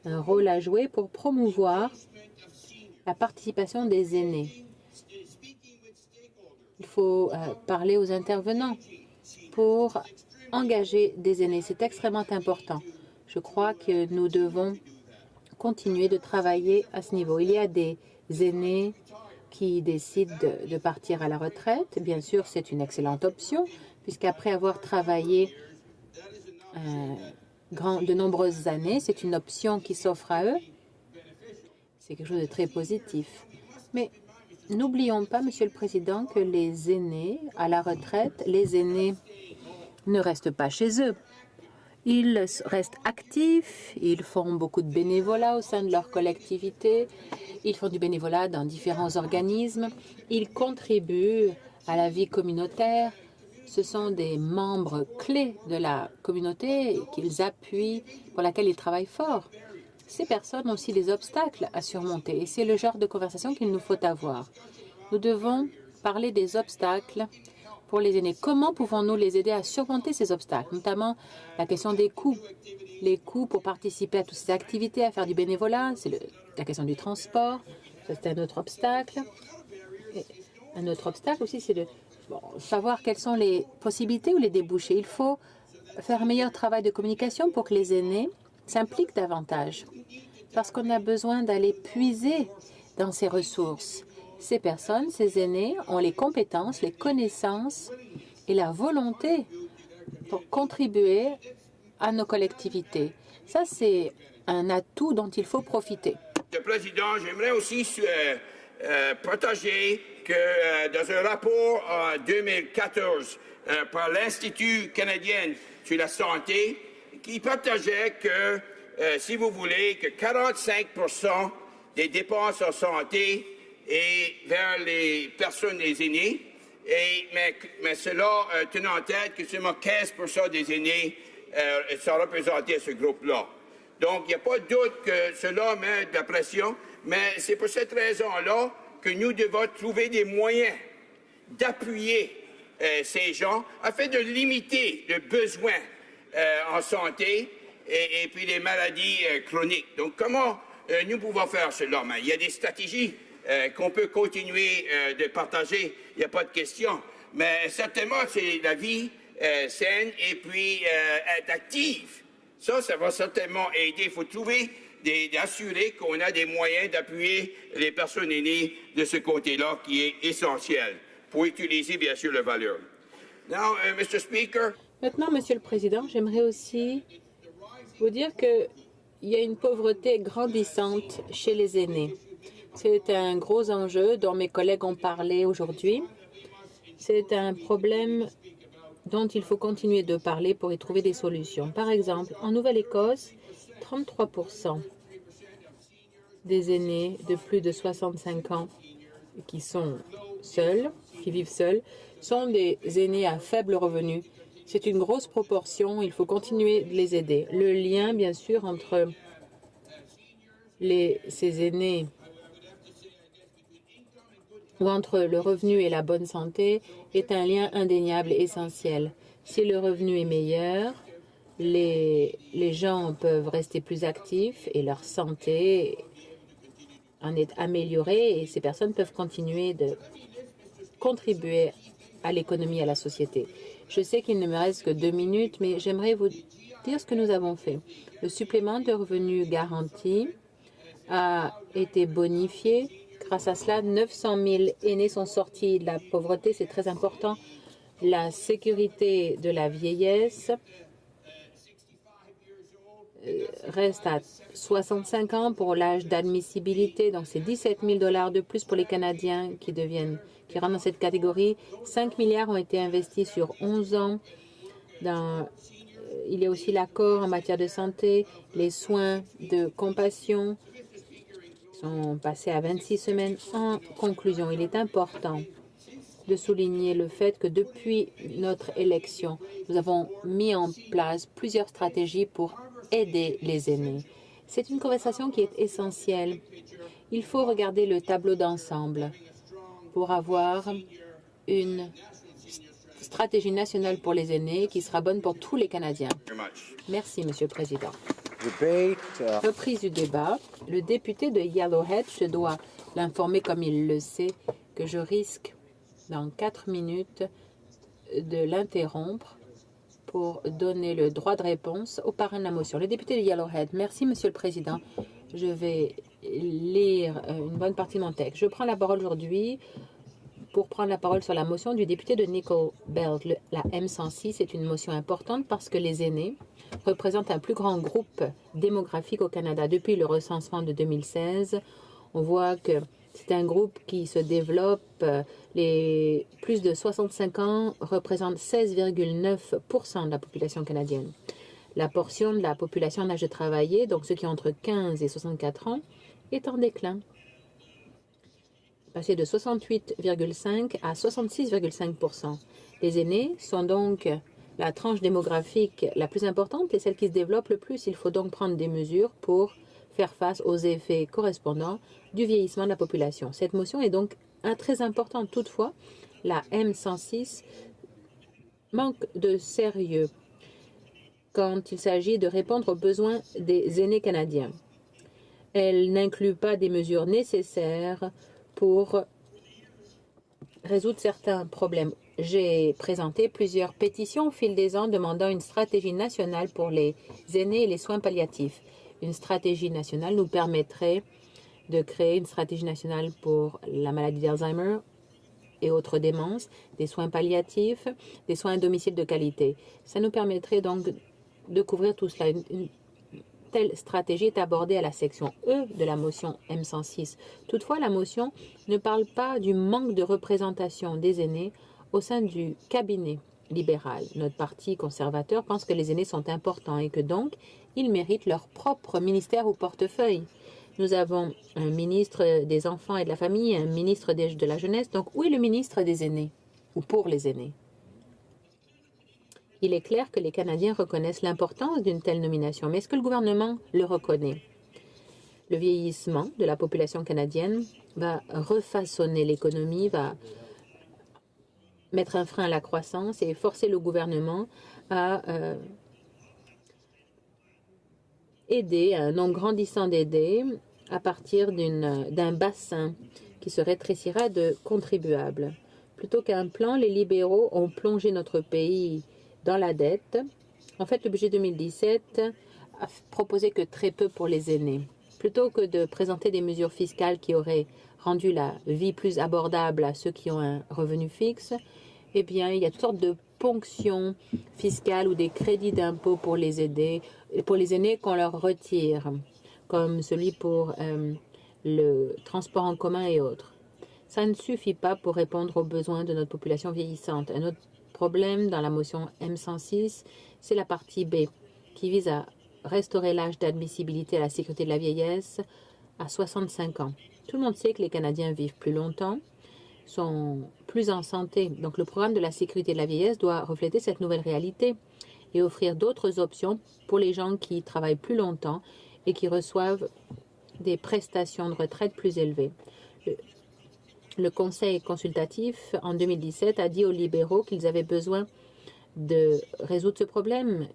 Un rôle à jouer pour promouvoir la participation des aînés. Il faut parler aux intervenants pour engager des aînés. C'est extrêmement important. Je crois que nous devons continuer de travailler à ce niveau. Il y a des aînés qui décident de partir à la retraite. Bien sûr, c'est une excellente option, puisqu'après avoir travaillé de nombreuses années, c'est une option qui s'offre à eux. C'est quelque chose de très positif. Mais n'oublions pas, Monsieur le Président, que les aînés à la retraite, les aînés ne restent pas chez eux. Ils restent actifs, ils font beaucoup de bénévolat au sein de leur collectivité, ils font du bénévolat dans différents organismes, ils contribuent à la vie communautaire. Ce sont des membres clés de la communauté qu'ils appuient, pour laquelle ils travaillent fort. Ces personnes ont aussi des obstacles à surmonter et c'est le genre de conversation qu'il nous faut avoir. Nous devons parler des obstacles pour les aînés. Comment pouvons-nous les aider à surmonter ces obstacles, notamment la question des coûts. Les coûts pour participer à toutes ces activités, à faire du bénévolat, c'est la question du transport, c'est un autre obstacle. Et un autre obstacle aussi, c'est de savoir quelles sont les possibilités ou les débouchés. Il faut faire un meilleur travail de communication pour que les aînés s'impliquent davantage, parce qu'on a besoin d'aller puiser dans ces ressources. Ces personnes, ces aînés, ont les compétences, les connaissances et la volonté pour contribuer à nos collectivités. Ça, c'est un atout dont il faut profiter. Monsieur le Président, j'aimerais aussi partager que dans un rapport en 2014 par l'Institut canadien sur la santé, qui partageait que, si vous voulez, que 45% des dépenses en santé et vers les personnes, les aînés, mais cela tenant en tête que seulement 15% des aînés sont représentés à ce groupe-là. Donc, il n'y a pas de doute que cela met de la pression, mais c'est pour cette raison-là que nous devons trouver des moyens d'appuyer ces gens afin de limiter le besoin en santé et puis les maladies chroniques. Donc, comment nous pouvons faire cela? Mais il y a des stratégies qu'on peut continuer de partager, il n'y a pas de question. Mais certainement, c'est la vie saine et puis être active. Ça va certainement aider. Il faut trouver, d'assurer qu'on a des moyens d'appuyer les personnes aînées de ce côté-là qui est essentiel pour utiliser, bien sûr, la valeur. Now, Mr. Speaker. Maintenant, Monsieur le Président, j'aimerais aussi vous dire qu'il y a une pauvreté grandissante chez les aînés. C'est un gros enjeu dont mes collègues ont parlé aujourd'hui. C'est un problème dont il faut continuer de parler pour y trouver des solutions. Par exemple, en Nouvelle-Écosse, 33% des aînés de plus de 65 ans qui sont seuls, qui vivent seuls, sont des aînés à faible revenu. C'est une grosse proportion, il faut continuer de les aider. Le lien, bien sûr, entre ces aînés ou entre le revenu et la bonne santé est un lien indéniable et essentiel. Si le revenu est meilleur, les gens peuvent rester plus actifs et leur santé en est améliorée et ces personnes peuvent continuer de contribuer à l'économie et à la société. Je sais qu'il ne me reste que 2 minutes, mais j'aimerais vous dire ce que nous avons fait. Le supplément de revenu garanti a été bonifié. Grâce à cela, 900 000 aînés sont sortis de la pauvreté. C'est très important. La sécurité de la vieillesse reste à 65 ans pour l'âge d'admissibilité. Donc, c'est 17 000 $ de plus pour les Canadiens qui rentrent dans cette catégorie. 5 milliards ont été investis sur 11 ans. Il y a aussi l'accord en matière de santé. Les soins de compassion sont passés à 26 semaines. En conclusion, il est important de souligner le fait que depuis notre élection, nous avons mis en place plusieurs stratégies pour aider les aînés. C'est une conversation qui est essentielle. Il faut regarder le tableau d'ensemble pour avoir une stratégie nationale pour les aînés qui sera bonne pour tous les Canadiens. Merci, Monsieur le Président. Reprise du débat. Le député de Yellowhead, je dois l'informer comme il le sait que je risque dans 4 minutes de l'interrompre pour donner le droit de réponse au parrain de la motion. Le député de Yellowhead. Merci, Monsieur le Président. Je vais lire une bonne partie de mon texte. Je prends la parole aujourd'hui pour prendre la parole sur la motion du député de Nickel Belt. La M106 est une motion importante parce que les aînés représentent un plus grand groupe démographique au Canada. Depuis le recensement de 2016, on voit que c'est un groupe qui se développe. Les plus de 65 ans représentent 16,9% de la population canadienne. La portion de la population en âge de travailler, donc ceux qui ont entre 15 et 64 ans, est en déclin, passé de 68,5 à 66,5%. Les aînés sont donc la tranche démographique la plus importante et celle qui se développe le plus. Il faut donc prendre des mesures pour faire face aux effets correspondants du vieillissement de la population. Cette motion est donc très importante. Toutefois, la M106 manque de sérieux quand il s'agit de répondre aux besoins des aînés canadiens. Elle n'inclut pas des mesures nécessaires pour résoudre certains problèmes. J'ai présenté plusieurs pétitions au fil des ans demandant une stratégie nationale pour les aînés et les soins palliatifs. Une stratégie nationale nous permettrait de créer une stratégie nationale pour la maladie d'Alzheimer et autres démences, des soins palliatifs, des soins à domicile de qualité. Ça nous permettrait donc de couvrir tout cela. Une telle stratégie est abordée à la section E de la motion M106. Toutefois, la motion ne parle pas du manque de représentation des aînés au sein du cabinet libéral. Notre parti conservateur pense que les aînés sont importants et que donc, ils méritent leur propre ministère ou portefeuille. Nous avons un ministre des Enfants et de la Famille, un ministre de la Jeunesse. Donc, où est le ministre des aînés ou pour les aînés? Il est clair que les Canadiens reconnaissent l'importance d'une telle nomination, mais est-ce que le gouvernement le reconnaît? Le vieillissement de la population canadienne va refaçonner l'économie, va mettre un frein à la croissance et forcer le gouvernement à aider un nombre grandissant d'aider à partir d'un bassin qui se rétrécira de contribuables. Plutôt qu'un plan, les libéraux ont plongé notre pays dans la dette. En fait, le budget 2017 a proposé que très peu pour les aînés. Plutôt que de présenter des mesures fiscales qui auraient rendu la vie plus abordable à ceux qui ont un revenu fixe, eh bien, il y a toutes sortes de ponctions fiscales ou des crédits d'impôt pour les aider, pour les aînés qu'on leur retire, comme celui pour le transport en commun et autres. Ça ne suffit pas pour répondre aux besoins de notre population vieillissante. Un autre problème dans la motion M106, c'est la partie B, qui vise à restaurer l'âge d'admissibilité à la sécurité de la vieillesse à 65 ans. Tout le monde sait que les Canadiens vivent plus longtemps, sont plus en santé. Donc, le programme de la sécurité de la vieillesse doit refléter cette nouvelle réalité et offrir d'autres options pour les gens qui travaillent plus longtemps et qui reçoivent des prestations de retraite plus élevées. Le Conseil consultatif, en 2017, a dit aux libéraux qu'ils avaient besoin de résoudre ce problème.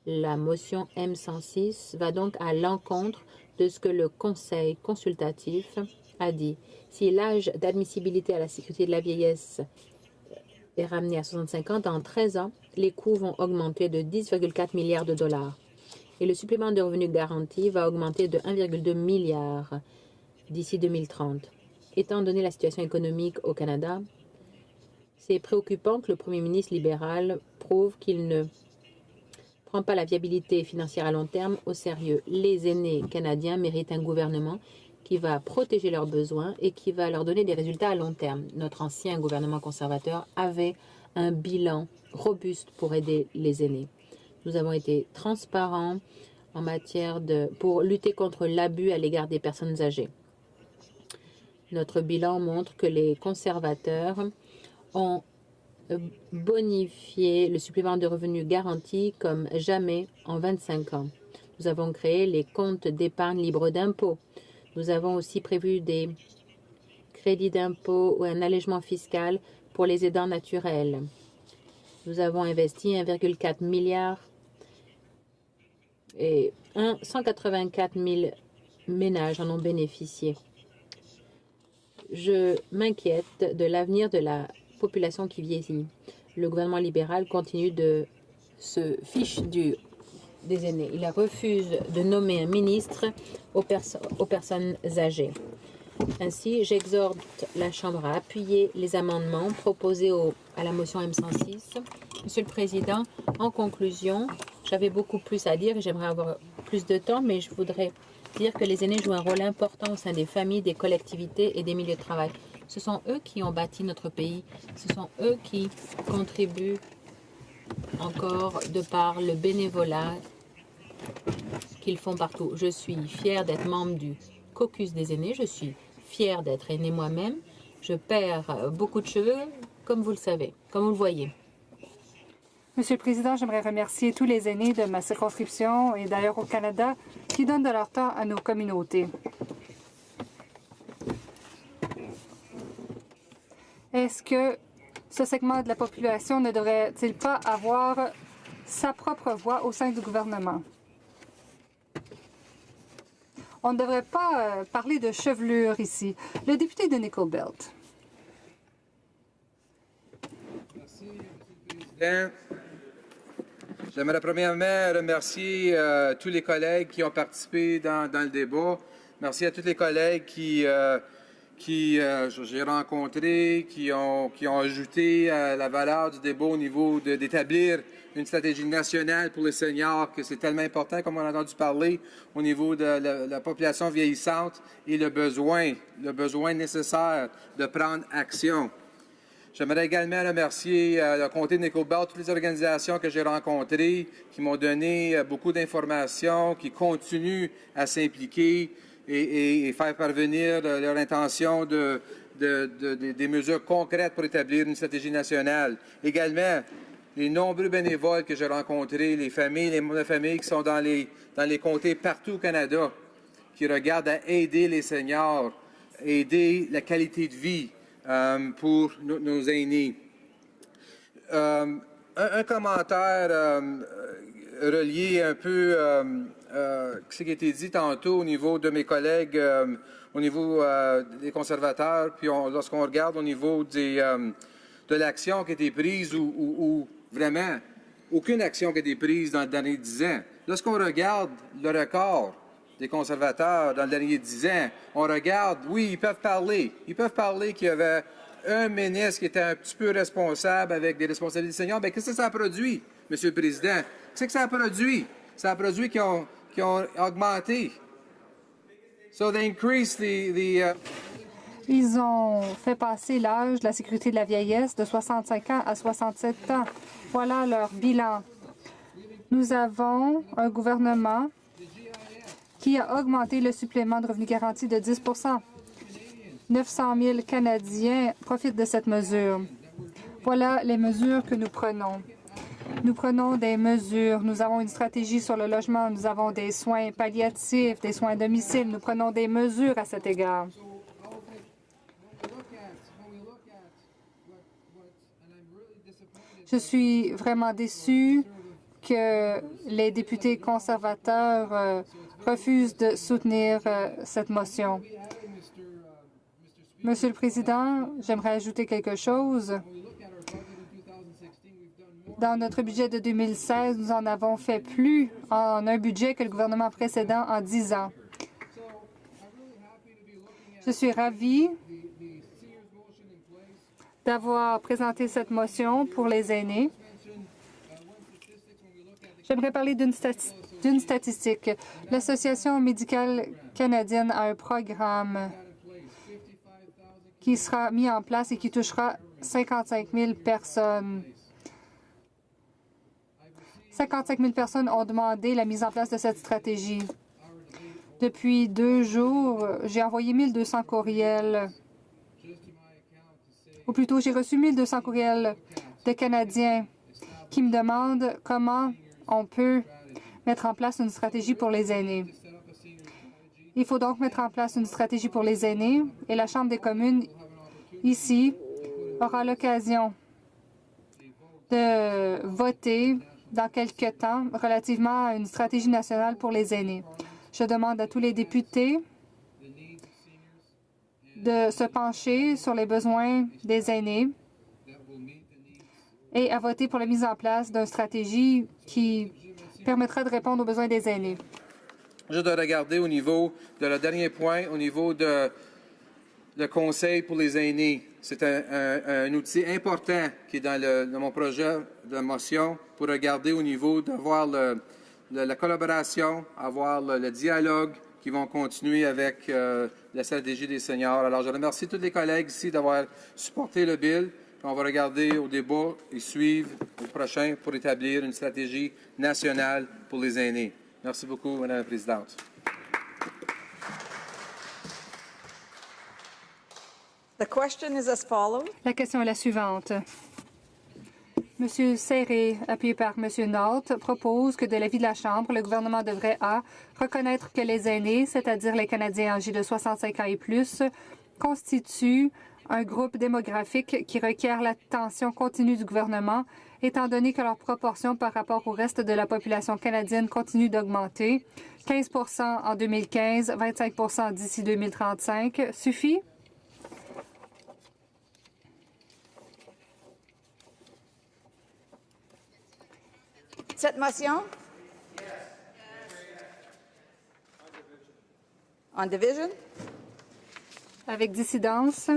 La motion M106 va donc à l'encontre de ce que le Conseil consultatif a dit. Si l'âge d'admissibilité à la sécurité de la vieillesse est ramené à 65 ans, dans 13 ans, les coûts vont augmenter de 10,4 milliards de dollars. Et le supplément de revenus garanti va augmenter de 1,2 milliard d'ici 2030. Étant donné la situation économique au Canada, c'est préoccupant que le premier ministre libéral prouve qu'il ne prend pas la viabilité financière à long terme au sérieux. Les aînés canadiens méritent un gouvernement qui va protéger leurs besoins et qui va leur donner des résultats à long terme. Notre ancien gouvernement conservateur avait un bilan robuste pour aider les aînés. Nous avons été transparents en matière pour lutter contre l'abus à l'égard des personnes âgées. Notre bilan montre que les conservateurs ont bonifié le supplément de revenus garanti comme jamais en 25 ans. Nous avons créé les comptes d'épargne libre d'impôt. Nous avons aussi prévu des crédits d'impôt ou un allègement fiscal pour les aidants naturels. Nous avons investi 1,4 milliard et 184 000 ménages en ont bénéficié. Je m'inquiète de l'avenir de la population qui vieillit. Le gouvernement libéral continue de se fiche des aînés. Il refuse de nommer un ministre aux personnes âgées. Ainsi, j'exhorte la Chambre à appuyer les amendements proposés à la motion M106. Monsieur le Président, en conclusion, j'avais beaucoup plus à dire et j'aimerais avoir plus de temps, mais je voudrais dire que les aînés jouent un rôle important au sein des familles, des collectivités et des milieux de travail. Ce sont eux qui ont bâti notre pays. Ce sont eux qui contribuent encore de par le bénévolat qu'ils font partout. Je suis fière d'être membre du caucus des aînés. Je suis fière d'être aînée moi-même. Je perds beaucoup de cheveux, comme vous le savez, comme vous le voyez. Monsieur le Président, j'aimerais remercier tous les aînés de ma circonscription et d'ailleurs au Canada qui donnent de leur temps à nos communautés. Est-ce que ce segment de la population ne devrait-il pas avoir sa propre voix au sein du gouvernement? On ne devrait pas parler de chevelure ici. Le député de Nickel Belt. Merci, Monsieur le Président. J'aimerais premièrement remercier tous les collègues qui ont participé dans le débat. Merci à tous les collègues qui j'ai rencontrés, qui ont ajouté la valeur du débat au niveau d'établir une stratégie nationale pour les seniors, que c'est tellement important, comme on a entendu parler, au niveau de la population vieillissante et le besoin nécessaire de prendre action. J'aimerais également remercier le comté de Nickel Belt, toutes les organisations que j'ai rencontrées, qui m'ont donné beaucoup d'informations, qui continuent à s'impliquer et faire parvenir leur intention des mesures concrètes pour établir une stratégie nationale. Également, les nombreux bénévoles que j'ai rencontrés, les familles, les membres de famille qui sont dans les comtés partout au Canada, qui regardent à aider les seniors, aider la qualité de vie pour nos aînés. Un commentaire relié un peu ce qui a été dit tantôt au niveau de mes collègues, au niveau des conservateurs, puis lorsqu'on regarde au niveau de l'action qui a été prise ou vraiment aucune action qui a été prise dans les derniers 10 ans. Lorsqu'on regarde le record des conservateurs dans les derniers 10 ans, on regarde, oui, ils peuvent parler qu'il y avait un ministre qui était un petit peu responsable avec des responsabilités seniors. Bien, qu'est-ce que ça a produit, Monsieur le Président? Qu'est-ce que ça a produit? Ça a produit qu'ils ont augmenté. So they increased Ils ont fait passer l'âge de la sécurité de la vieillesse de 65 ans à 67 ans. Voilà leur bilan. Nous avons un gouvernement qui a augmenté le supplément de revenu garanti de 10 900 000 Canadiens profitent de cette mesure. Voilà les mesures que nous prenons. Nous prenons des mesures. Nous avons une stratégie sur le logement. Nous avons des soins palliatifs, des soins à domicile. Nous prenons des mesures à cet égard. Je suis vraiment déçu que les députés conservateurs refusent de soutenir cette motion. Monsieur le Président, j'aimerais ajouter quelque chose. Dans notre budget de 2016, nous en avons fait plus en un budget que le gouvernement précédent en 10 ans. Je suis ravie d'avoir présenté cette motion pour les aînés. J'aimerais parler d'une statistique. L'Association médicale canadienne a un programme qui sera mis en place et qui touchera 55 000 personnes. 55 000 personnes ont demandé la mise en place de cette stratégie. Depuis 2 jours, j'ai envoyé 1200 courriels. Ou plutôt, j'ai reçu 1200 courriels de Canadiens qui me demandent comment on peut mettre en place une stratégie pour les aînés. Il faut donc mettre en place une stratégie pour les aînés et la Chambre des communes, ici, aura l'occasion de voter dans quelques temps relativement à une stratégie nationale pour les aînés. Je demande à tous les députés de se pencher sur les besoins des aînés et à voter pour la mise en place d'une stratégie qui permettra de répondre aux besoins des aînés. Je dois regarder au niveau de le dernier point, au niveau de le Conseil pour les aînés. C'est un outil important qui est dans mon projet de motion pour regarder au niveau d'avoir la collaboration, avoir le dialogue qui vont continuer avec la stratégie des seniors. Alors, je remercie tous les collègues ici d'avoir supporté le bill. On va regarder au débat et suivre au prochain pour établir une stratégie nationale pour les aînés. Merci beaucoup, Madame la Présidente. The question is as follows. La question est la suivante. M. Serré, appuyé par M. Nault, propose que de l'avis de la Chambre, le gouvernement devrait A. reconnaître que les aînés, c'est-à-dire les Canadiens âgés de 65 ans et plus, constituent un groupe démographique qui requiert l'attention continue du gouvernement, étant donné que leur proportion par rapport au reste de la population canadienne continue d'augmenter. 15 en 2015, 25 d'ici 2035. Suffit? Cette motion? On division? Avec dissidence.